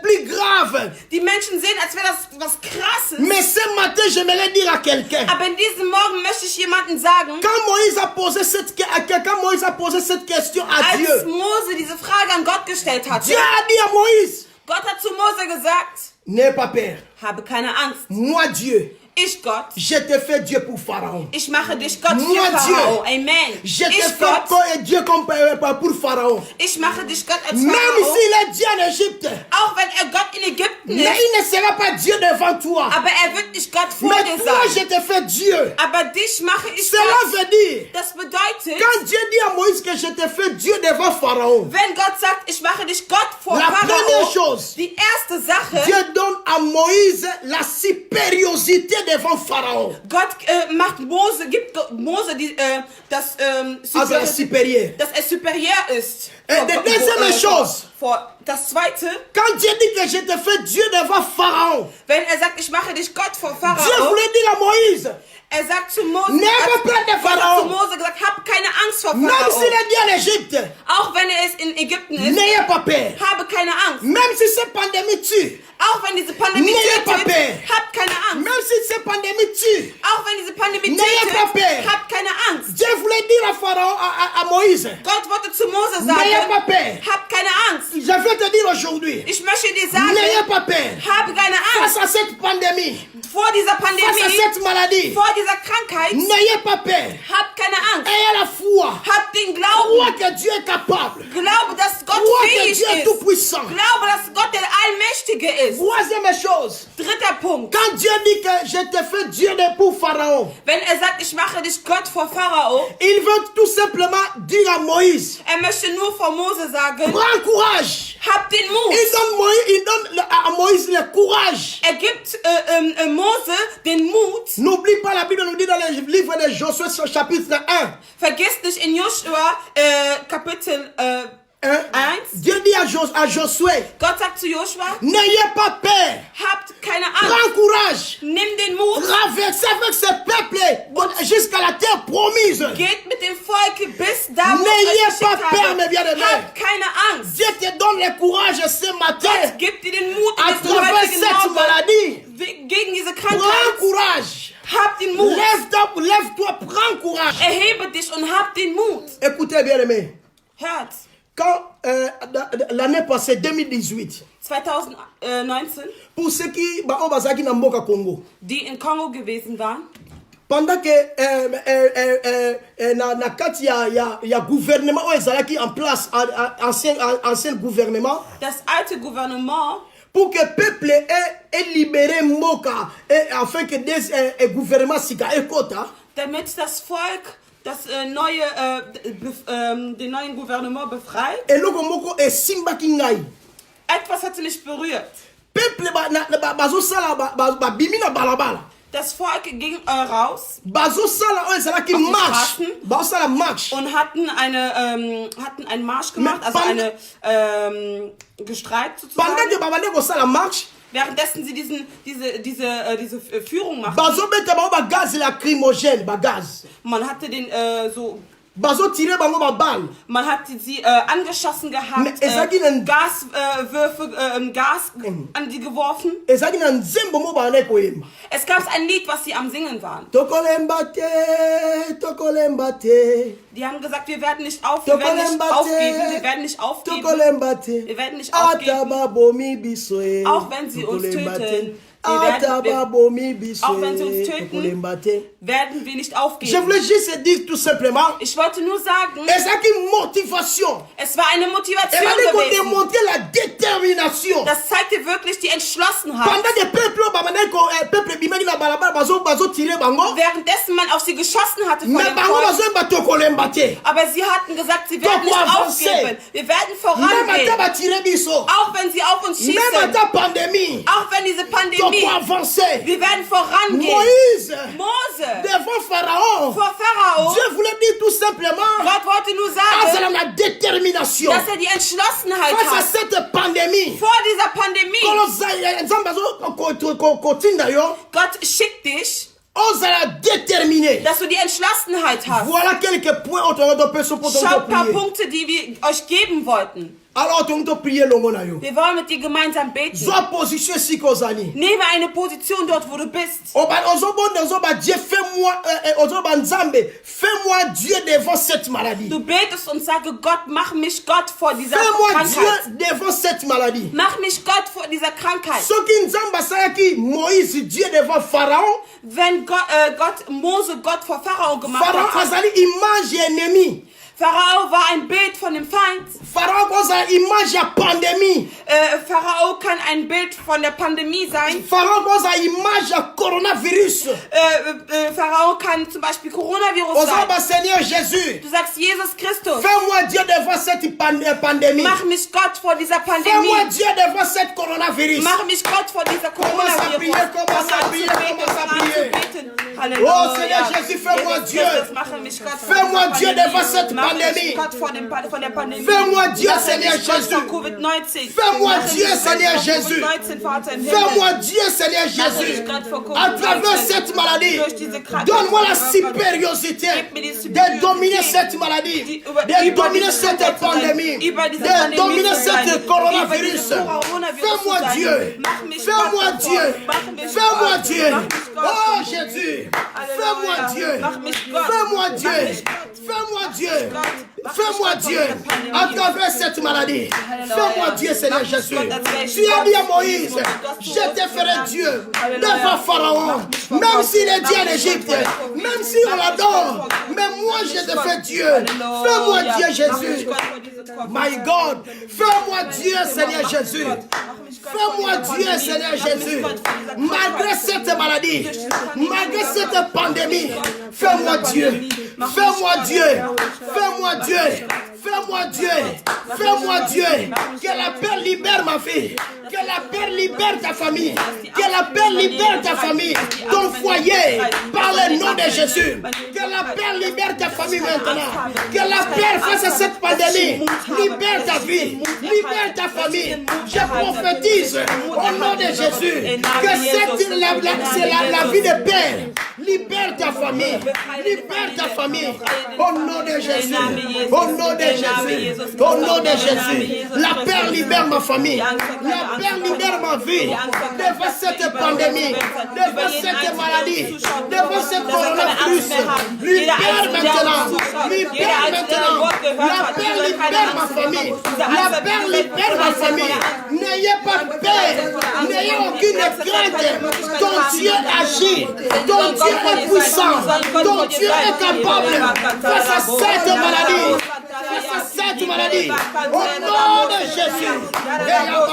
plus grave. Die Menschen sehen, als wäre das was Krasses. Mais ce matin, j'aimerais dire à quelqu'un. Aber in diesem Morgen möchte ich jemandem sagen, Quand Moïse a posé cette question à als Dieu, Mose diese Frage an Gott gestellt hatte, Dieu a dit à Moïse, Gott hat zu Mose gesagt, n'aie pas peur. habe keine Angst. Moi, Dieu, Ich Gott, je te fais Dieu pour Pharaon. ich mache dich Gott Moi, für Dieu, Pharao. Amen. Je te Ich fais Gott, Dieu comme pour Pharaon. ich mache dich Gott als Même Pharao. s'il est Dieu en Égypte, Auch wenn er Gott in Ägypten mais ist, il ne sera pas Dieu devant toi. aber er wird nicht Gott vor Mais dir toi, je sein. te fais Dieu. Aber dich mache ich Cela Gott. veut dire, Das bedeutet, quand Dieu dit à Moïse que je te fais Dieu devant Pharaon, wenn Gott sagt, ich mache dich Gott vor la première Pharao, chose, die erste Sache, Dieu donne à Moïse la supériorité devant Pharaon. Gott gibt Mose das Also la supérieur. dass er superior ist. Et de deuxième chose, Das zweite, quand Dieu dit que je te fais Dieu devant Pharaon, wenn er sagt, ich mache dich Gott vor Dieu Pharao, voulait dire à Moïse, er sagt zu Mose, N'aie pas peur de Gott hat Pharao. zu Mose gesagt, hab keine Angst vor même Pharao. s'il est Dieu en Égypte, Auch wenn er es in Ägypten ist, n'ayez pas peur. habe keine Angst. Même si cette pandémie tue, Auch wenn diese Pandemie N'ayez pas tötet, peur. habt keine Angst. même si cette pandémie tue, Auch wenn diese Pandemie N'ayez tötet, pas peur. habt keine Angst. Dieu voulait dire à Pharaon, à Moïse, Gott wollte zu Mose N'ayez pas sagen, peur. habt keine Angst. Je vais te dire aujourd'hui, Ich möchte dir sagen, n'ayez pas peur. habe keine Face Angst à cette pandémie, vor dieser face à Pandemie, cette maladie, vor dieser Krankheit. n'ayez pas peur. Habt keine Angst. Ayez la foi. Habt den Crois Glauben. que Dieu est capable. Glaube, dass Gott Crois que fähig Dieu est ist. tout puissant. Glaube, dass Gott der Allmächtige ist. Troisième chose, Dritter Punkt. quand Dieu dit que je te fais Dieu pour Pharaon, Wenn er sagt, ich mache dich Gott vor Pharao, il veut tout simplement dire à Moïse, er möchte nur vor Mose sagen, prends courage. hab den Mut. Il donne à Moïse le courage. Er gibt Mose den Mut. N'oublie pas, la Bible nous dit dans le livre de Josué, chapitre 1. Vergiss nicht in Joshua Kapitel 1. Dieu dit à Josué, Gott sagt zu Joshua, n'ayez pas peur. habt keine Prends Angst. courage. Nimm den Mut. Traversez avec ce peuple jusqu'à la terre promise. Geht mit dem Volk bis da, wo N'ayez es pas geschickt peur, habe. mes bien-aimés. Habt keine Angst. Dieu te donne le courage ce matin Gott gibt dir den Mut à in diesem travers heutigen cette Morgen maladie. gegen diese Prends Krankheit. courage. Habt den Mut. Lève-toi, prends courage. Erhebe dich und hab den Mut. Écoutez, bien-aimés. Hört. Quand l'année passée, 2018, 2019, pour ceux qui ont basaki na mboka Congo, die in Kongo gewesen waren, pendant que na kati ya gouvernement oyo ezalaki en place, ancien gouvernement, das alte Gouvernement, pour que le peuple ait libéré mboka, et afin que des gouvernements sika ekota, damit das Volk den neuen Gouvernement befreit. eloko moko esimbaki ngai. Etwas hat sie nicht berührt. Peuple bazosala babimi na balabala. Das Volk ging raus Bazosala oyo ezalaki Auf die marche. Straßen. Bazosala marche. und hatten einen Marsch gemacht, also eine gestreikt Pendant que sozusagen. babande kosala marche, Währenddessen sie diese Führung machten. bazobeta bango bagaz lacrymogène, bagaz. Man hatte den so bazo tirer bango ba balle. Man hat sie angeschossen gehabt, Gas an die geworfen. Ezaki na nzembo mo ba ne koyemba. Es gab ein Lied, was sie am Singen waren. Tokolemba te. Die haben gesagt, wir werden nicht aufgeben, wir werden nicht aufgeben. Wir werden nicht aufgeben. Auch wenn sie uns töten. Auch wenn sie uns töten, werden wir nicht aufgeben. Je voulais juste dire tout simplement. Ich wollte nur sagen, es war eine Motivation gewesen. La détermination. Das zeigte wirklich die Entschlossenheit. Währenddessen man auf sie geschossen hatte von dem Volk. Aber sie hatten gesagt, sie werden nicht aufgeben. Wir werden vorangehen. Auch wenn sie auf uns schießen. Auch wenn diese Pandemie. Wir werden vorangehen. Mose. Devant Pharaon. Vor Pharao. Dieu voulait dire tout simplement. Gott wollte nur sagen, dass die Entschlossenheit face à hat. cette pandémie. Vor dieser Pandemie. Gott schickt dich, dass du die Entschlossenheit hast. Voilà quelques points Schau ein paar Punkte, die wir euch geben wollten. Alors, wir wollen mit dir gemeinsam beten. Nehme eine Position dort, wo du bist. Fais-moi Dieu devant cette maladie. Du betest und sage, Gott, mach mich Gott vor dieser Fais-moi Krankheit. Dieu devant cette maladie. Mach mich Gott vor dieser Krankheit. Moïse Dieu devant Pharaon. Wenn Mose Gott vor Pharao gemacht Pharaon hat. azali image ennemi. Pharao war ein Bild von dem Feind. Pharaon a image ya pandémie. Pharao kann ein Bild von der Pandemie sein. Pharaon a image ya coronavirus. Pharao kann zum Beispiel Coronavirus sein. Seigneur Jésus. Du sagst Jesus Christus. Fais-moi Dieu devant cette pandémie. Mach mich Gott vor dieser Pandemie. Fais-moi Dieu devant cette coronavirus. Mach mich Gott vor dieser Coronavirus. Commence à prier. Halleluja. Oh Seigneur Jésus, fais-moi Dieu. Fais-moi Dieu devant cette pandémie. Fais-moi Dieu, Seigneur Jésus. Fais-moi Dieu, Seigneur Jésus. Fais-moi Dieu, Seigneur Jésus. À travers cette maladie, donne-moi la supériorité de dominer cette maladie, de dominer cette pandémie, de dominer cette coronavirus. Fais-moi Dieu. Fais-moi Dieu. Fais-moi Dieu. Oh Jésus. Fais-moi Dieu. Fais-moi Dieu. Fais-moi Dieu. Fais-moi Dieu à travers cette maladie. Fais-moi Dieu, Seigneur Jésus. Tu as dit à Moïse, je te ferai Dieu devant Pharaon. Même s'il est Dieu en Égypte, même si on l'adore, mais moi je te fais Dieu. Fais-moi Dieu, Jésus. My God, fais-moi Dieu, Seigneur Jésus. Fais-moi Dieu, Seigneur Jésus. Malgré cette maladie, malgré cette pandémie, fais-moi Dieu. Fais-moi Dieu. Fais-moi Dieu. Fais-moi Dieu. Fais-moi Dieu. Que la paix libère ma fille. Que la paix libère ta famille. Que la paix libère ta famille. Ton foyer. Par le nom de Jésus. Que la paix libère ta famille maintenant. Que la paix face à cette pandémie. Libère ta vie. Libère ta famille. Je prophétise au nom de Jésus. Que c'est la vie de Père. Libère ta famille. Libère ta famille. Au nom de Jésus. Au nom de Jésus. Au nom de Jésus. La paix libère ma famille. La paix libère ma vie. Devant cette pandémie. Devant cette maladie. Devant ce coronavirus. Libère maintenant. Libère maintenant. La paix libère ma famille. La paix libère ma famille. N'ayez pas peur. N'ayez aucune crainte. Ton Dieu agit. Ton Dieu est puissant. Ton Dieu est capable. Face à cette maladie. Face à cette maladie. Au nom de Jésus. Au nom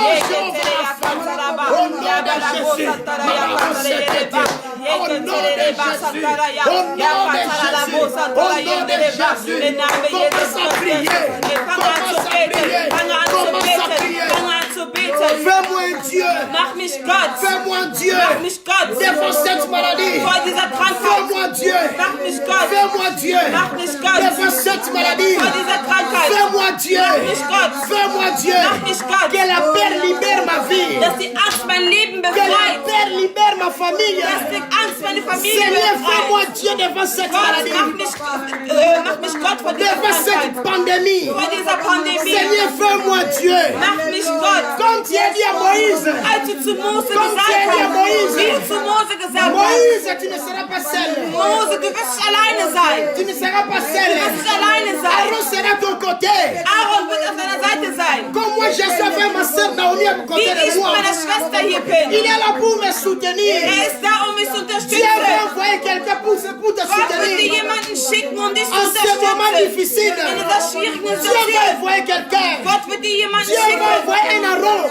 de Jésus. Au nom de Jésus. Au nom de Jésus. Au nom de Jésus. Commence à prier. Commence à prier. Commence à prier. Fais-moi Dieu. Mach mich Gott. Fais-moi Dieu. Mach mich Gott. Devant cette maladie. Vor dieser Krankheit. Fais-moi Dieu. Mach mich Gott. Fais-moi Dieu. Mach mich Gott. Devant cette maladie. Vor dieser Krankheit. Fais-moi Dieu. Mach mich Gott. Fais-moi Dieu. Mach mich Gott. Que la paix libère ma vie. Dass die Angst mein Leben Que la befreit. paix libère ma ma famille. Das bringt Angst, meine Familie Seigneur, wird frei. fais-moi Dieu devant cette Gott, maladie. mach mich Gott vor dieser Devant cette Krankheit. pandémie. Vor dieser Pandemie. Seigneur, fais-moi Dieu. Mach mich Gott. Comme tu as dit à Moïse. Als du zu Mose Comme gesagt tu as dit à hast, Moïse. wie du zu Mose gesagt hast, Moïse, tu ne seras pas seul. Mose, du wirst nicht alleine sein. Tu ne seras pas seul. Du wirst nicht alleine sein. Aaron sera à ton côté. Aaron wird auf deiner Seite sein. Comme moi, je suis avec ma soeur Naomi à Wie côté de ich moi. mit meiner Schwester hier bin. Il est là pour me soutenir. Ist da, mich zu Dieu unterstützen. va envoyer quelqu'un pour te Gott wird dir soutenir. jemanden schicken, um dich zu En ce moment unterstützen. difficile, In dieser schwierigen Dieu va Situation. envoyer quelqu'un. Gott wird dir jemanden Dieu va schicken. envoyer un Aaron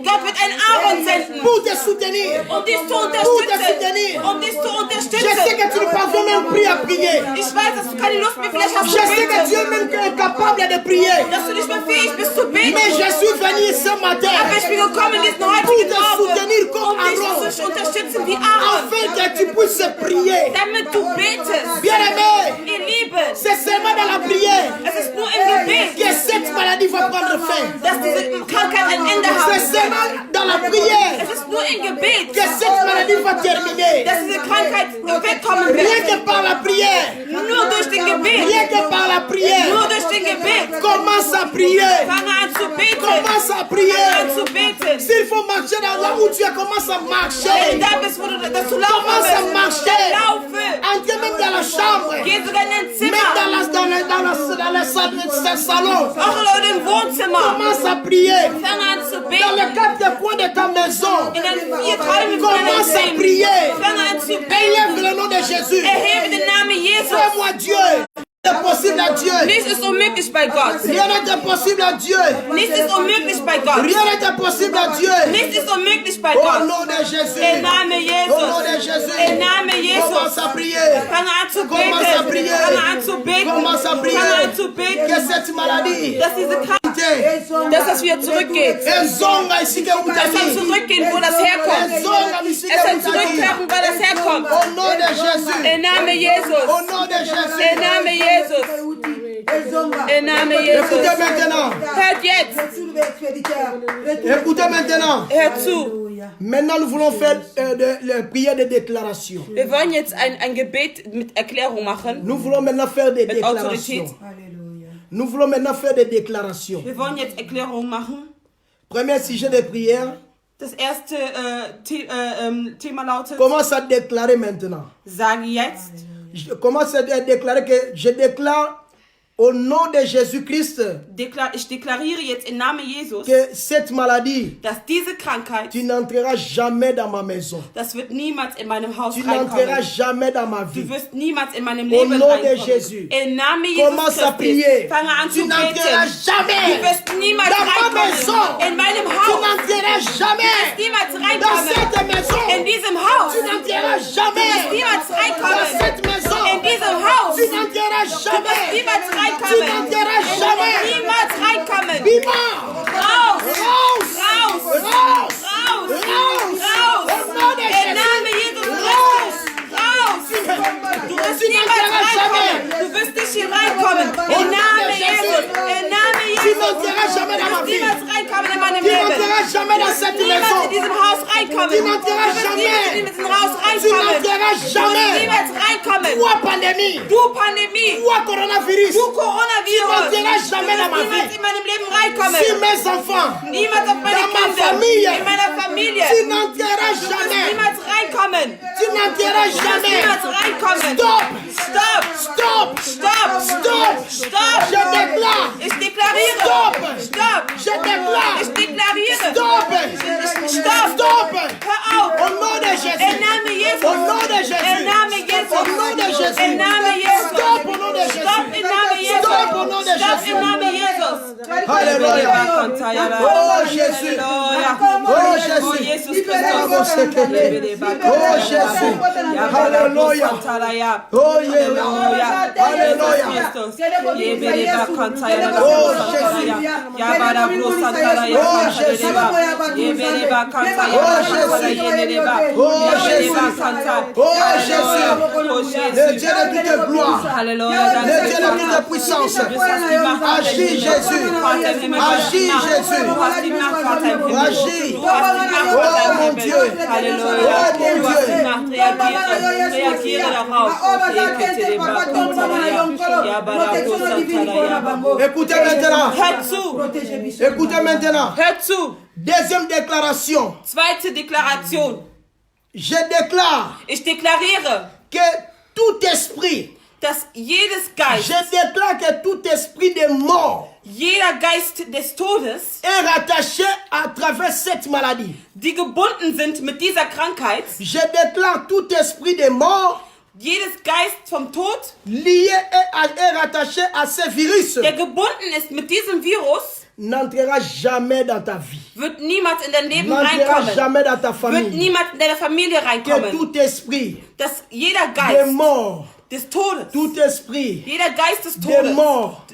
Gott wird einen Aaron senden, pour te soutenir. um dich zu soutenir. unterstützen. Um dich zu Je sais unterstützen. que tu ne parviens même plus à prier. Ich weiß, dass du keine Lust mehr vielleicht hast Je zu sais que tu beten. es même incapable de prier. Dass du nicht mehr fähig bist zu beten. Mais je suis venu ce matin Aber ich bin gekommen diesen pour heutigen te Morgen, soutenir comme um dich Aaron. zu unterstützen wie Aaron. Afin que tu puisses prier. Damit du betest. Bien-aimé, Ihr Lieben, c'est seulement dans la prière es ist nur im Gebet, que cette maladie va prendre fin. dass diese Krankheit ein Ende C'est haben. seulement dans la prière Es ist nur im Gebet, que cette maladie va terminer. dass diese Krankheit wegkommen Rien wird. que par la prière. Nur durch den Gebet. Rien que par la prière. Nur durch den Gebet. Commence à prier. Fange an zu beten. Commence à Fange an prier. zu beten. S'il faut marcher dans là où tu es, commence à Wenn du marcher. da bist, wo du, dass du laufen Commence à willst, marcher. laufe. Entre même dans la chambre. Geh sogar in dein Même Zimmer. dans le salon. Auch in dem Wohnzimmer. Commence à prier. Fange an zu Dans beten. les quatre coins de ta maison. In den 4 Träumen von deinem Commence à Leben. prier. Fange an zu Élève beten. le nom de Jésus. Erhebe den Namen Jesus. Fais-moi Dieu. C'est possible à Dieu. Nichts ist unmöglich bei Gott. Rien n'est impossible à Dieu. Nichts ist unmöglich bei Gott. Rien n'est impossible à Dieu. Nichts ist unmöglich bei Au Gott. nom de Jésus. Im Namen Au nom Jesus. de Jésus. Im Namen Jesus. Commence à prier. Fange an zu Commence à beten. prier. Fange an zu beten. Commence à prier. Fange an zu beten. Que cette maladie, Dass diese Krankheit, dass das wieder zurückgeht. ezonga ici que vous Dass das t'avez. zurückgehen, wo das herkommt. Ezonga ici Es que soll vous t'avez. zurückkehren, wo das herkommt. Au nom de Jésus. Im Namen Jesus. Au nom de Jésus. Im Namen Jesus. Im Namen Écoutez Jesus. maintenant. Hört jetzt. Écoutez maintenant. Hört zu. Maintenant, nous voulons faire les prières de déclaration. Wir wollen jetzt ein Gebet mit Erklärung machen. Nous voulons maintenant faire des Mit Autorität. déclarations. Nous voulons maintenant faire des déclarations. Wir wollen jetzt Erklärungen machen. Premier sujet de prière. Das erste Thema lautet, Commence à déclarer maintenant. sage jetzt, Je commence à déclarer que je déclare au nom de Jésus-Christ ich deklariere jetzt im Namen Jesus, que cette maladie, dass diese Krankheit, tu n'entreras jamais dans ma maison. das wird niemals in meinem Haus Tu n'entreras reinkommen. jamais dans ma vie. Du wirst niemals in meinem Au Leben nom de reinkommen. Jésus. Im Namen Jesus Commence à prier. Christi. Fange an Tu zu n'entreras beten. jamais Du wirst niemals dans ma maison. reinkommen. In meinem Tu Haus. n'entreras Du jamais wirst niemals dans reinkommen. cette maison. In diesem Haus. Tu n'entreras Du wirst jamais niemals dans reinkommen. cette maison. In diesem Haus. Tu n'entreras Du wirst jamais. niemals Tu reinkommen. n'entreras Du wirst jamais. niemals reinkommen. Vivant. Raus! Raus. Raus! Raus. Raus! Raus. Raus! Au nom de Im Jésus. Namen Jesus Raus. Christus! Raus! Du wirst Tu niemals n'entreras jamais. reinkommen. Du wirst nicht hier reinkommen. Im Namen Jesus! Im Namen Tu Jesus! n'entreras jamais Du dans ma wirst vie. niemals reinkommen in meinem Tu Leben. n'entreras jamais dans cette Niemals maison. in diesem Haus reinkommen. Tu n'entreras Du wirst jamais. niemals in diesem Haus Tu reinkommen. n'entreras Du wirst jamais. niemals reinkommen. Toi, pandémie. Du Pandemie. Toi, coronavirus. Du Coronavirus. Tu n'entreras jamais Du dans ma wirst niemals vie. in meinem Leben reinkommen. Si mes enfants, Niemals auf meine Dans ma Kinder. Familie. In meiner Familie. tu n'entreras Du wirst jamais. niemals reinkommen. Tu n'entreras Du wirst jamais. niemals reinkommen. Stop. Stop. Stop. Stop. Stop. Stop. Je déclare. Ich deklariere. Stop. Stop. Je déclare. Ich deklariere. Stop. Stop. Stop. Hör auf. Au nom de Im Jésus. Namen Jesus. Au nom de Jésus. Im Namen Jesus. Au nom de Jésus. Im Namen Jesus. Stop au nom de Jésus. Stop im Namen Jesus. Stop au nom de Stop Jésus. im Namen Jesus. Alléluia. Oh Jésus. Alléluia. Oh Oh Jésus. Jesus Oh Christus. Jésus. Alléluia. Oh yeah. Alléluia. Le Dieu de toute gloire. Alléluia. Le Dieu de toute puissance. Agis Jésus. Jésus. Agis, Jésus. Du hast die Macht, Vater im Himmel. Agis. Du hast die Macht, Vater Oh im mon Himmel. Dieu. Halleluja. Oh mon Du hast die Dieu. Macht, reagiere darauf. Écoutez maintenant. Hört zu. Écoutez maintenant. Hört zu. Deuxième déclaration. Zweite Deklaration. Je déclare Ich deklariere, que tout esprit, dass jedes Geist, je déclare que tout esprit de mort jeder Geist des Todes, est rattaché à travers cette maladie. die gebunden sind mit dieser Krankheit, Je déclare tout esprit de mort jedes Geist vom Tod, lié est rattaché à ce virus der gebunden ist mit diesem Virus, n'entrera jamais dans ta vie. wird niemals in dein Leben N'entrera reinkommen. jamais dans ta Wird famille. niemals in deine Familie Que reinkommen. tout esprit Dass jeder de Geist mort, des Todes, tout esprit jeder Geist des de Todes, mort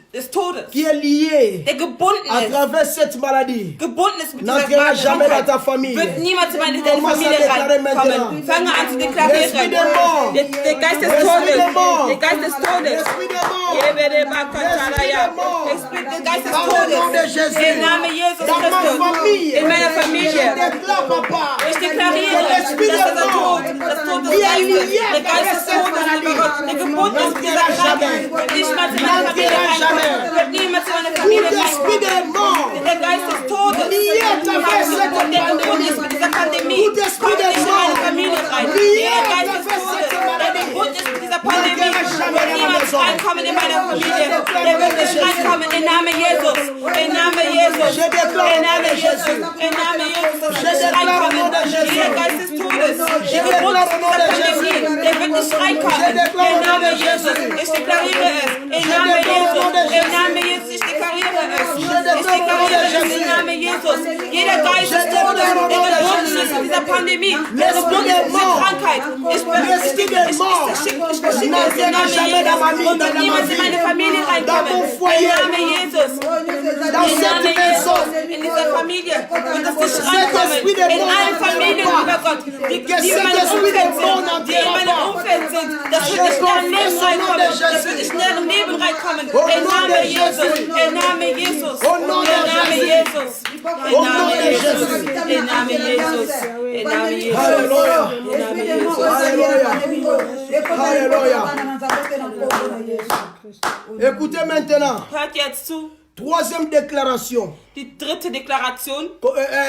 qui est lié der gebunden à ist, travers cette maladie gebunden ist mit dieser n'entrera jamais dans ta Krankheit, famille. wird niemals in deine Commence à Familie déclarer reinkommen. maintenant. Fange an zu L'esprit deklarieren. de mort, Der Geist des l'esprit Todes, de mort, der Geist des Todes. l'esprit de mort, Gebere Bakatalaya. Der Geist des par le nom de Todes. Jésus, Im Namen Jesus dans ma Christus. famille, In meiner je Familie. déclare, papa, Ich deklariere, que l'esprit dass de dieser mort, Tod, das Tod des qui est Geistes, lié der Geist des avec cette Todes, lieber Gott, der maladie, gebunden ist mit dieser n'entrera Krankheit, jamais. wird niemals in meine Familie reinkommen, wird niemals in meine Tout Familie esprit de reinkommen. mort, Der Geist des Todes, lié à travers cette der gebunden ist mit dieser Pandemie, Tout esprit kommt de nicht in mort, meine Familie rein. lié Der à Geist des travers Todes, cette der maladie, gebunden ist mit dieser Pandemie, n'entrera jamais wird dans ma niemals maison. reinkommen in meiner Familie. Je déclare Der wird au nom de nicht reinkommen im Namen Jesus. Im Namen Jesus. Je déclare Im au nom Namen de Jesus. Jésus. Im Namen Jesus. Je Wird nicht déclare au nom de reinkommen. Jésus. Jeder Geist des Todes, der Je gebunden ist déclare au mit nom dieser de Jésus. Pandemie, der wird nicht reinkommen. Je déclare au Im nom de Namen Jesus. Jésus. Ich deklariere es. Im Je Namen déclare au Jesus. nom de Im Jésus. Namen Jesus. Ich deklariere es. Je Ich déclare au nom de deklariere es Jésus. im Namen Jesus. Jeder Geist Je des Todes, déclare au der nom de gebunden Jésus. ist mit dieser Pandemie, der L'esprit gebunden des ist mit dieser morts. Krankheit. L'esprit des morts Ich verschicke es im n'entrera Namen jamais dans ma vie, Jesus. Und dans wird ma niemals in meine vie, Familie dans reinkommen. mon Im foyer, Namen Jesus. dans Im cette Namen maison. Jesus. In dieser Familie. Und dass die Cet reinkommen. esprit de In mort allen n'entrera Familien, pas. lieber Gott, die Que in cet meinem esprit de Umfeld mort sind. Die in n'entrera meinem pas. Umfeld sind. Das Je wird nicht in deren Leben confesse au nom de reinkommen. Das Jésus. wird nicht in deren Leben reinkommen. Au Im nom Namen de Jesus. Jésus. Im Namen Jesus. Au nom de Im Namen Jésus. Jesus. Au Im nom Namen de Jesus. Jésus. Im Namen Jesus. Im Namen Jesus. Alléluia. Im Namen Jesus. Écoutez maintenant, Hört jetzt zu. troisième déclaration. Die dritte Deklaration.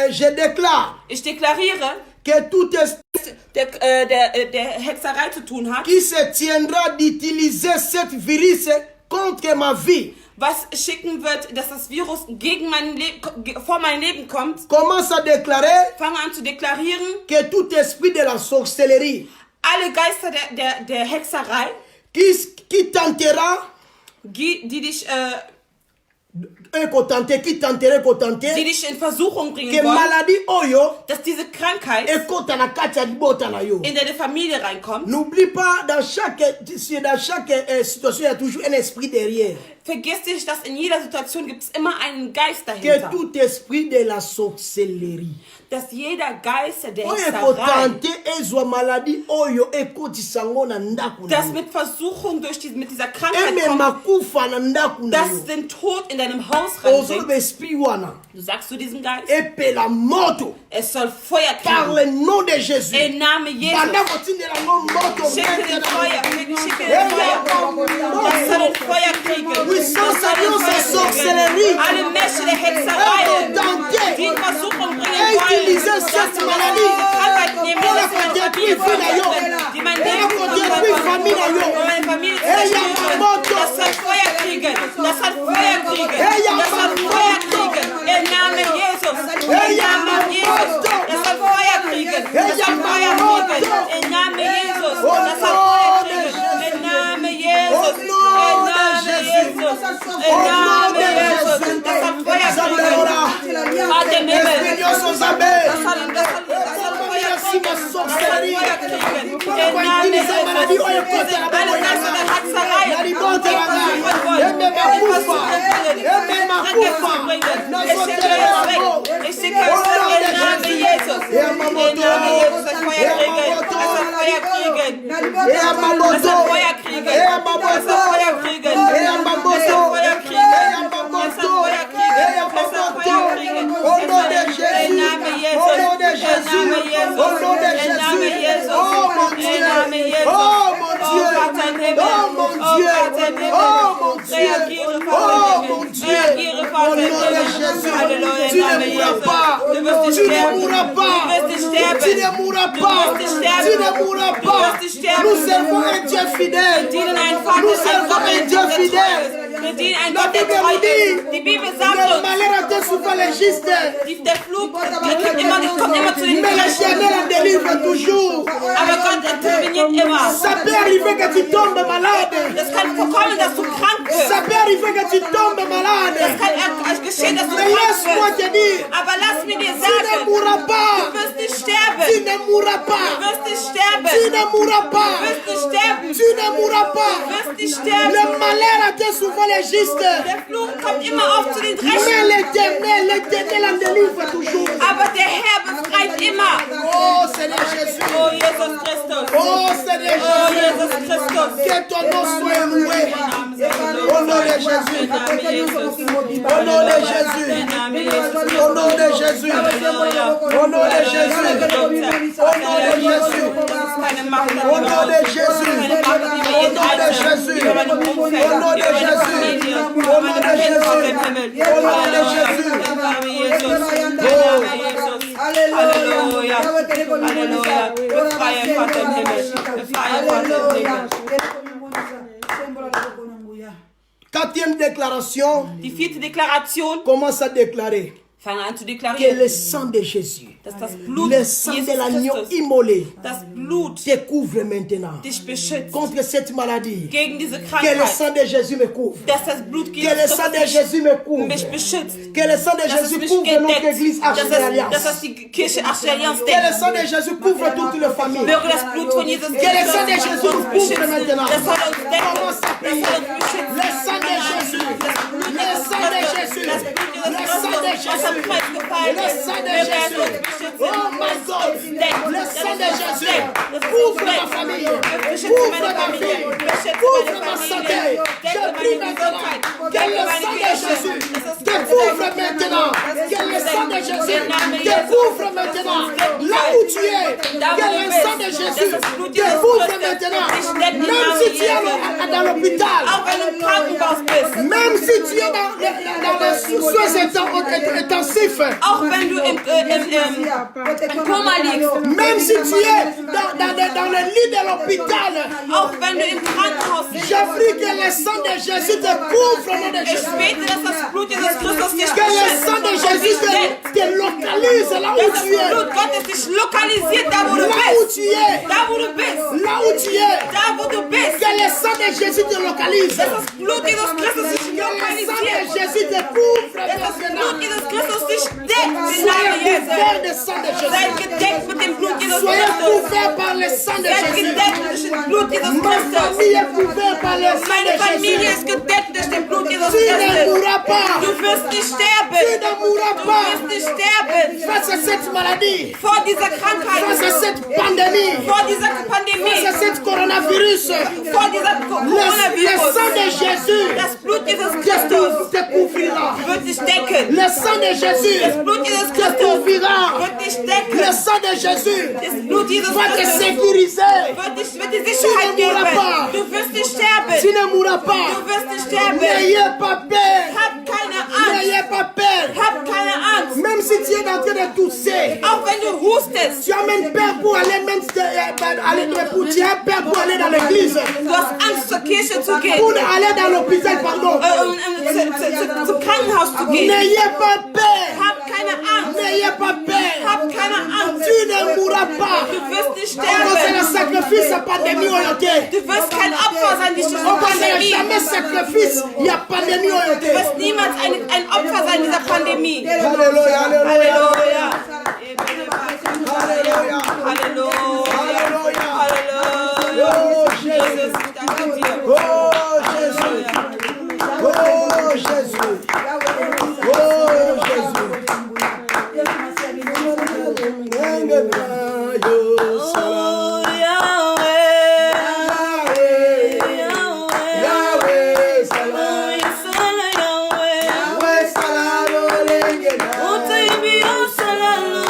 Je déclare Ich deklariere, que tout esprit der Hexerei zu tun hat, qui se tiendra d'utiliser cet virus contre ma vie was schicken wird, dass das Virus gegen mein vor mein Leben kommt, commence à déclarer fange an zu deklarieren, que tout esprit de la sorcellerie alle Geister der Hexerei, qui tentera die dich qui dich in Versuchung bringen que wollen, maladie oyo dass diese Krankheit ekota na kati ya libota na yo. in deine Familie reinkommt. N'oublie pas, dans chaque situation, il y a toujours un esprit derrière. Vergiss nicht, dass in jeder Situation gibt es immer einen Geist Que dahinter. tout esprit de la sorcellerie. Dass jeder Geist der Oyo Hexerei, ekotante ezwa maladie oyo ekotisa ngo na ndaku na das yo. mit Versuchung mit dieser Krankheit Emema kommt, kufa na ndaku na dass yo. den Tod in deinem Haus Ozoloba reinbringt. esprit wana Du sagst zu diesem Geist, epela moto es soll Feuer par kriegen. le nom de Jésus. Im Namen Jesus. Banda kotindela ngo moto Schicke den maintenant. Feuer, schicke den Feuer. Das soll Feuer kriegen. Puissance Das soll alliance Feuer et sorcellerie. kriegen. Alle Mächte der Hexerei, die in Versuchung bringen wollen, dass sie diese Krankheit nehmen, dass sie meine Familie vernichten, die mein Leben vernichten, meine Familie zerstören. Das soll Feuer kriegen. Das soll Feuer kriegen. Das soll Feuer kriegen. Im Namen Jesus. Im Namen Jesus. Das soll Feuer kriegen. Das soll Feuer kriegen. Im Namen Jesus. Das soll Feuer kriegen. Im Namen Jesus. Im Namen Jesus. Im Namen Jesus. Das soll Feuer kriegen. Vater im Himmel. Das soll Feuer kriegen. Das soll Feuer kriegen. Im Namen Jesus. Alle Geister der Hexerei, die versuchen wollen, ich schicke es weg. Ich schicke es weg im Namen Jesus. Im Namen Jesus. Das Feuer kriegen. Das soll Feuer kriegen. Das soll Feuer kriegen. Das soll Feuer kriegen. Das soll Feuer kriegen. Das soll Feuer kriegen. Jesus. Au nom de Jésus. Au nom de Jésus. Oh mon Dieu. Oh mon Dieu. Oh mon Dieu. Oh mon Dieu. Oh mon Dieu. Au nom de Jésus. Tu ne mourras pas. Tu ne mourras pas. Tu ne mourras pas. Tu ne mourras pas. Nous servons un Dieu fidèle. Nous servons un Dieu fidèle. Wir dienen einen La Gott, der Bible treu nous dit, ist. Die Bibel sagt le uns, malheur attend souvent les justes, der Flug kommt immer zu den mais Gerechten. l'Éternel en délivre toujours. Aber Gott interveniert immer. Ça peut arriver que tu tombes malade. Es kann vorkommen, dass du krank wirst. Ça peut arriver que tu tombes malade. Es kann geschehen, dass du Mais krank laisse-moi wirst. te dire, Aber lass mir dir tu ne sagen, mourras du pas. wirst nicht Tu sterben. ne mourras Du pas. wirst nicht Tu sterben. ne mourras Du pas. wirst nicht sterben. Tu ne mourras Du pas. wirst nicht Le sterben. malheur attend souvent les justes. Der Flug kommt immer auf zu den Mais Gerechten. l'Éternel en délivre toujours. Aber der Herr befreit immer. Oh Seigneur Jésus. Oh Jesus Christus. Oh Seigneur Oh Jésus. Jesus Christus. Que ton nom soit loué. Au nom de Jésus. Au nom de Jésus. Au nom de Jésus. Au nom de Jésus. Au nom de Jésus. Au nom de Jésus. Au nom de Jésus. Au nom de Jésus. Au nom de Jésus. Au nom de Jésus. Halleluja. Halleluja. Befreie Vater im Himmel. Befreie Vater im Himmel. Quatrième déclaration, Die vierte Deklaration. commence à déclarer Fange an zu que deklarieren, le sang de Jésus, dass das Blut le sang Jesus de l'agneau Christus, immolé, das Blut te couvre maintenant dich beschützt contre cette maladie. gegen diese Que le Krankheit. sang de Jésus me couvre. Dass das Blut Que le sang de Jesus Jésus me Christus couvre. mich beschützt. Que le sang de Dass es Jésus mich couvre notre gedeckt. église Arche Dass d'Alliance. das die Kirche Arche Allianz Que le deckt. sang de Jésus couvre toute la famille. Möge das Blut von Jesus Que le sang de Christus Jésus uns nous couvre beschützen. maintenant. Das soll uns decken. Commence à Das prier. soll uns beschützen. Le sang de Jésus. Le sang de Jésus. Das Blut Jesus Le sang de Christus, was am Jésus. Kreuz gefallen Le ist. sang de Möge es Jésus. uns beschützen. Oh my God. Le sang de Jésus. Das ist Couvre uns ma famille. Beschütze Couvre meine ma Familie. fille. Beschütze Couvre meine ma santé. Familie. Je Decke prie meine maintenant. Gesundheit. Que Decke le meine sang de Kirche. Jésus Das ist te couvre maintenant. Que le sang de Jésus te couvre maintenant. Là où tu es. Que le sang de Jésus te couvre maintenant. Même si tu es dans l'hôpital. Auch wenn du im Krankenhaus bist. Même si tu es dans les soins intensifs. Auch wenn du im Koma liegst. Même si tu es dans le lit de l'hôpital. Auch wenn du im Krankenhaus bist. Je prie que le sang de Jésus te couvre au nom de Ich Jésus. bete, dass das Blut Jesus Christus dich Que le sang de Jésus te localise là où Dass das tu es. Blut Gottes dich lokalisiert, da wo du Là où bist. tu es. Da wo du bist. Là où tu es. Da wo du bist. Que le sang de Jésus te localise. Dass das Blut Jesus Christus dich Que le sang lokalisiert. de Jésus te couvre Dass das Blut maintenant. Jesus Christus dich deckt. Im Soyez Namen couverts Jesus. du sang de Seid Jésus. gedeckt mit dem Blut Jesus Soyez Christus. couverts par le sang de Seid Jésus. gedeckt durch das Blut Jesus Ma Christus. famille est couverte par le sang Meine de Familie Jésus. ist gedeckt durch den Blut Jesus Tu ne Christus. mourras pas. Du wirst nicht Tu sterben. ne mourras Du pas. wirst nicht sterben. Face à cette maladie. Vor dieser Krankheit. Face à cette pandémie. Vor dieser Face Pandemie. à cette coronavirus. Vor dieser Le Coronavirus. sang de Jésus Das Blut Jesus Christus te couvrira. wird dich decken. Le sang de Jésus Das Blut Jesus te Christus couvrira. wird dich Le decken. sang de Jésus Das Blut Jesus va te Christus sécuriser. wird dir Sicherheit Tu ne mourras geben. pas. Du wirst nicht sterben. Tu ne mourras Du pas. wirst nicht sterben. N'ayez pas peur. Hab keine Angst. N'ayez pas peur. Hab keine Angst. Même si tu es en train de tousser. Auch wenn du hustest. Tu as même peur pour aller, même tu as peur pour aller dans l'église. Du hast Angst, zur Kirche zu gehen. Pour aller dans l'hôpital, pardon. Zum Krankenhaus zu gehen. N'ayez pas peur. Hab keine Angst. N'ayez pas peur. Hab keine Angst. Tu ne mourras pas. Du wirst nicht On va faire le sterben. sacrifice à pandémie orientée. Du wirst kein Opfer sein durch diese On va faire Pandemie. jamais sacrifice. Il y a pandémie Du orientée. wirst niemals ein Opfer sein dieser Pandemie. Alléluia, alléluia. Halleluja. Alléluia. Halleluja. Alléluia. Halleluja. Oh Jésus. Jesus, ich danke dir. Oh Jésus. Oh Jésus. Oh Jésus. Oh, Yahweh. Yahweh, salam. Oh, Yesala, Yahweh. Yahweh, salam, olengena. Oh, Taibi, oh, Salalo,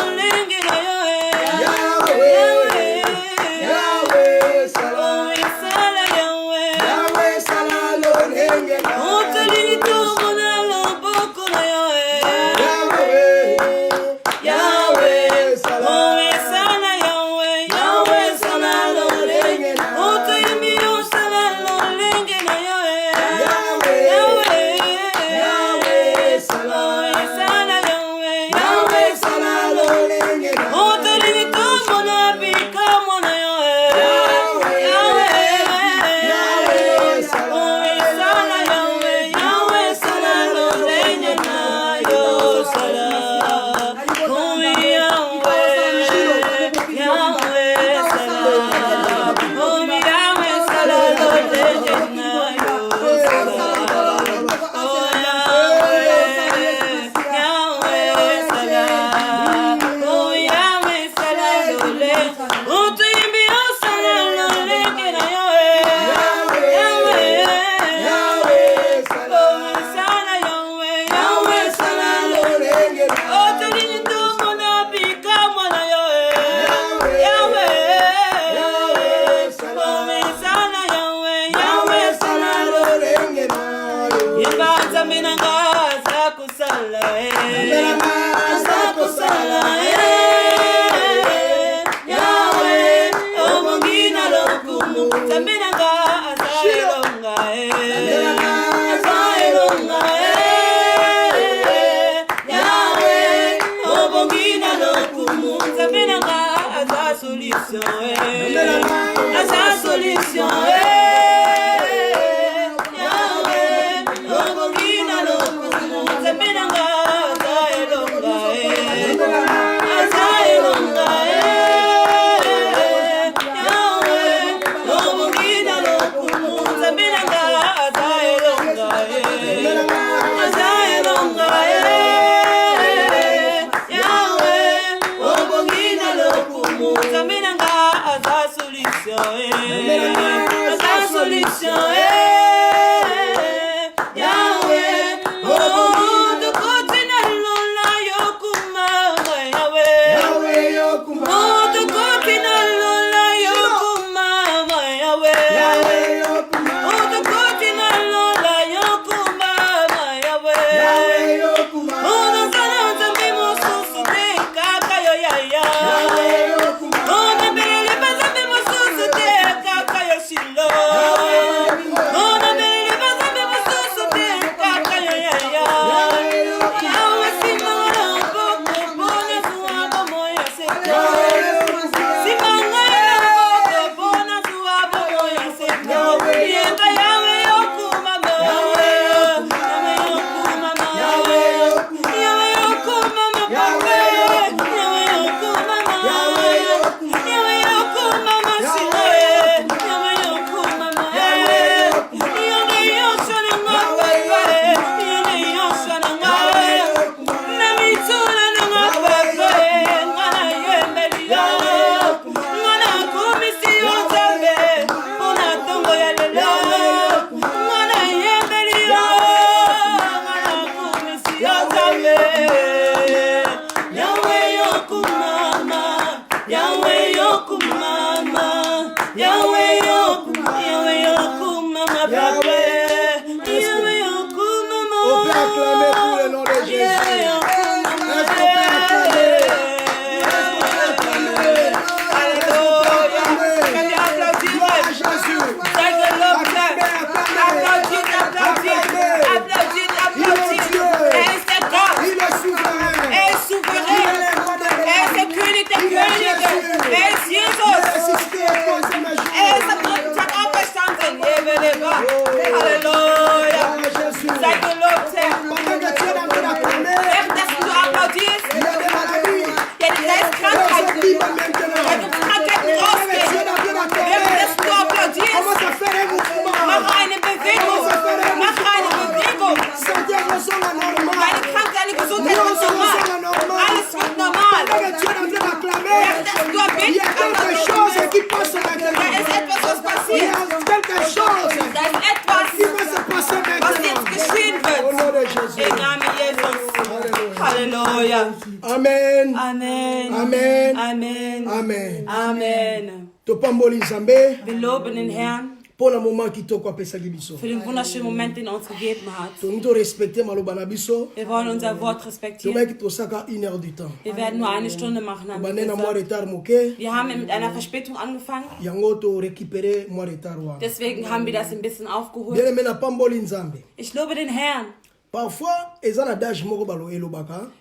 Halleluja. Amen. Amen. Amen. Amen. Amen. Amen. Topamboli Nzambe. Wir loben den Herrn Pour le moment qui toko apesaki biso. für den wunderschönen Moment, den er uns gegeben hat. Tonito respecter maloba na biso. Wir wollen unser Wort respektieren. Tobaki tosaka 1 heure du temps. Wir werden nur eine Stunde machen. Haben wir Banena moi gesagt. retard moke. Wir haben mit einer Verspätung angefangen. Yango to récupérer moi retard wa. Deswegen haben wir das ein bisschen aufgeholt. Bien aimé na pamboli Nzambe. Ich lobe den Herrn. Parfois ezana adage moko balo elobaka.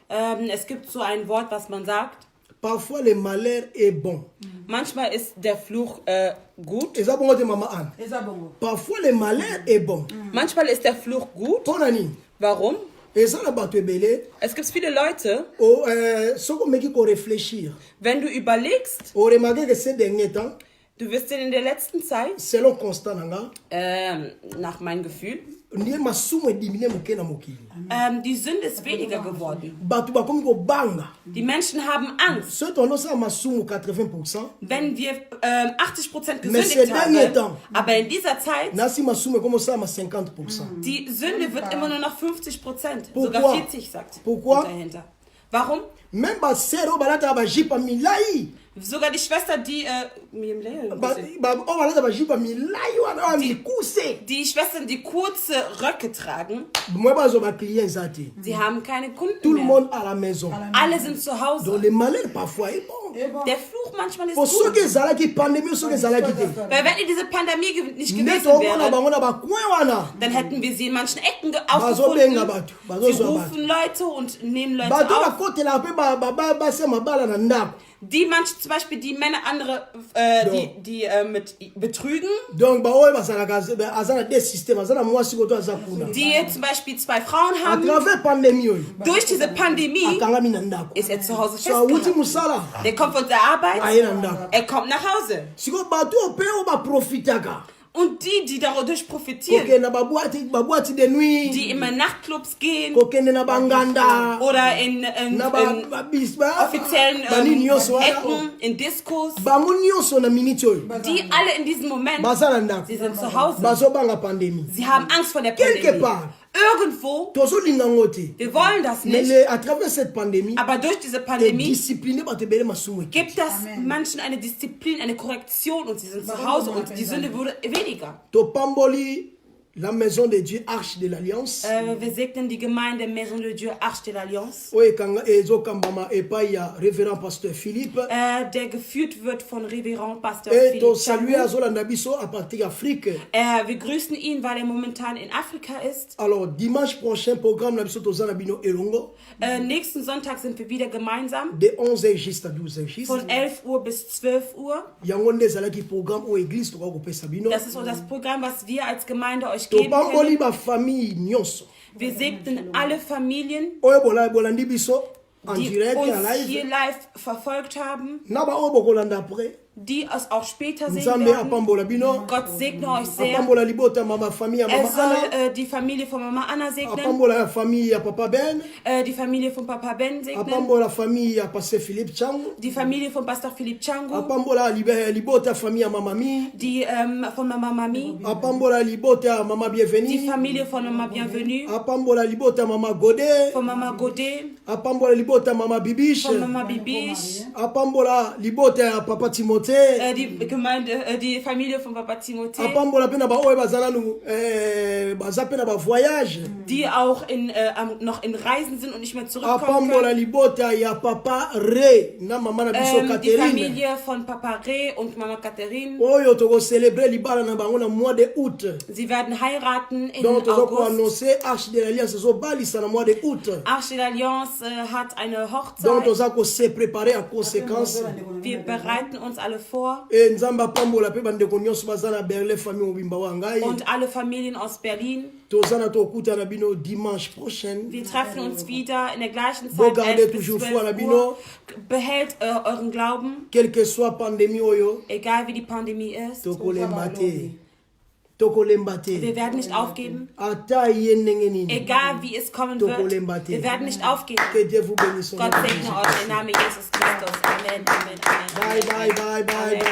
Es gibt so ein Wort, was man sagt. Parfois le malheur est bon. Manchmal ist der Fluch gut. Eza bongo te mama Anne. Parfois le malheur est bon. Manchmal ist der Fluch gut. Pona nini? Warum? Eza na bato ebele. Es gibt viele Leute, Soko meki ko réfléchir. wenn du überlegst, O remarqué que ces derniers temps, du wirst in der letzten Zeit, selon constat nanga, nach meinem Gefühl, ndiye masumu edimine moke na mokili. die Sünde ist weniger geworden. Bato bakomi kobanga. Die Menschen haben Angst. Ceux tonosala masumu 80%. Wenn wir 80% Mais ces gesündigt derniers temps, haben, aber in dieser Zeit, nasi masumu ekomosala ma 50%. die Sünde wird immer nur noch 50%, Pourquoi? sogar 40, sagt Pourquoi? dahinter. Warum? Même basere oyo balata bajipa milai. Sogar die Schwester, die balata bajipa milai wana oyo mikuse. die Schwestern, die kurze Röcke tragen, Moi bazo ba client eza te. sie haben keine Tout Kunden le mehr. monde à la maison. Alle sind zu Donc Hause. le malheur parfois est bon. Der Fluch manchmal ist Pour ceux gut. qui ezalaki pandémie, ceux qui ezalaki te. Weil wenn diese Pandemie nicht Nde gewesen tomona wäre, bango na bacoin wana. dann hätten wir sie in manchen Ecken Bazobenga aufgefunden. bato, Sie bazozwa bato. rufen Leute und nehmen Leute Bato auf. bakotela mpe base mabala na ndako. Die manche zum Beispiel, die Männer andere, die mit betrügen, Donc baoyo bazalaka aza na deux systèmes, aza na mwasi koto aza kuna. die zum Beispiel 2 Frauen À haben. travers pandémie oyo, Durch diese Pandemie akangami na ndako. ist er zu Hause So awuti festgehalten. musala, Der kommt von der Arbeit, aye na ndako. er kommt nach Hause. Siko bato oyo mpe oyo baprofitaka. Und die dadurch profitieren, Kokende na baboîte de nuit, die immer in Nachtclubs gehen kokende na banganda, oder in na offiziellen banini nyonso wana. Ecken, in Diskos, Bango nyonso na minute oyo, die alle in diesem Moment, baza na ndako. sie sind zu Hause. Bazobanga pandémie. Sie haben Angst vor der Quelque Pandemie. part, Irgendwo, tozolinga ngo te. wir wollen das Mais nicht, à travers cette pandémie, aber durch diese Pandemie discipliné bato ebele masumu ekiti. gibt es Menschen eine Disziplin, eine Korrektion und sie sind zu Hause und die Sünde wurde weniger. Topamboli la maison de Dieu, Arche de l'Alliance. Wir segnen die Gemeinde Maison de Dieu, Arche de l'Alliance, Oyo ezokambama epai ya révérend pasteur Philippe. der geführt wird von Révérend Pasteur Et Philippe tosalue Changu. azolanda biso à partir d'Afrique. Wir grüßen ihn, weil er momentan in Afrika ist. Alors dimanche prochain programme na biso toza na bino elongo Nächsten Sonntag sind wir wieder gemeinsam, de 11h juste à 12h juste. von 11 Uhr bis 12 Uhr. Yango nde ezalaki programme oyo église tokoka kopesa bino. Das ist so das Programm, was wir als Gemeinde euch geben Topamboli können. bafamille nyonso Wir segnen alle Familien, oyo bolandi biso en die direct uns à hier live live verfolgt haben, na baoyo bokolanda après. die es auch später sehen Nzambe werden. apambola bino. Gott segne euch sehr. Apambola libota mama famille ya Er mama Anna. soll die Familie von Mama Anna segnen, Apambola la famille ya papa Ben. die Familie von Papa Ben segnen, Apambola la famille ya pasteur Philippe Changu. die Familie von Pastor Philipp Changu, Apambola libota famille ya mama Mi. die von Mama Mami, Apambola libota mama die Bienvenue. Familie von Mama Bienvenue, Apambola libota mama Godet. von Mama Godet, Apambola libota mama Bibiche. von Mama Bibiche, Apambola libota ya papa Timothée. die Familie von Papa Timothée, Apambola pe na ba oyo bazala nu baza pe na ba voyage. die auch noch in Reisen sind und nicht mehr zurückkommen Apambola können. libota ya papa Re na mama na biso Die Catherine. Familie von Papa Re und Mama Catherine. Oyo toko célébrer libala na bango na mois de août. Sie werden heiraten in Donc tozo ko August. annoncer Arche de l'Alliance zo balisa na mois de août. Arche de l'Alliance hat eine Donc Hochzeit. toza ko se préparer en conséquence. Wir bereiten uns alle vor. Et nzamba apambola pe bandeko nyonso baza na Berlin famille mobimba wa ngai. Und alle Familien aus Berlin. Toza na tokuta na bino dimanche prochain. Wir treffen uns wieder in der gleichen Vous Zeit, gardez 11 bis toujours 12 foi na Uhr. bino. Behält euren Glauben, Quelle que soit pandémie oyo, egal wie die Pandemie ist. tokolemba te. Tokolemba te. Wir werden nicht aufgeben, Ata ye ndenge nini. egal wie es kommen wird. Wir werden nicht aufgeben. Que Dieu vous bénisse. Gott segne euch im Namen Jesus Christus. Amen, Amen, Amen. Bye, bye, bye, bye, Amen.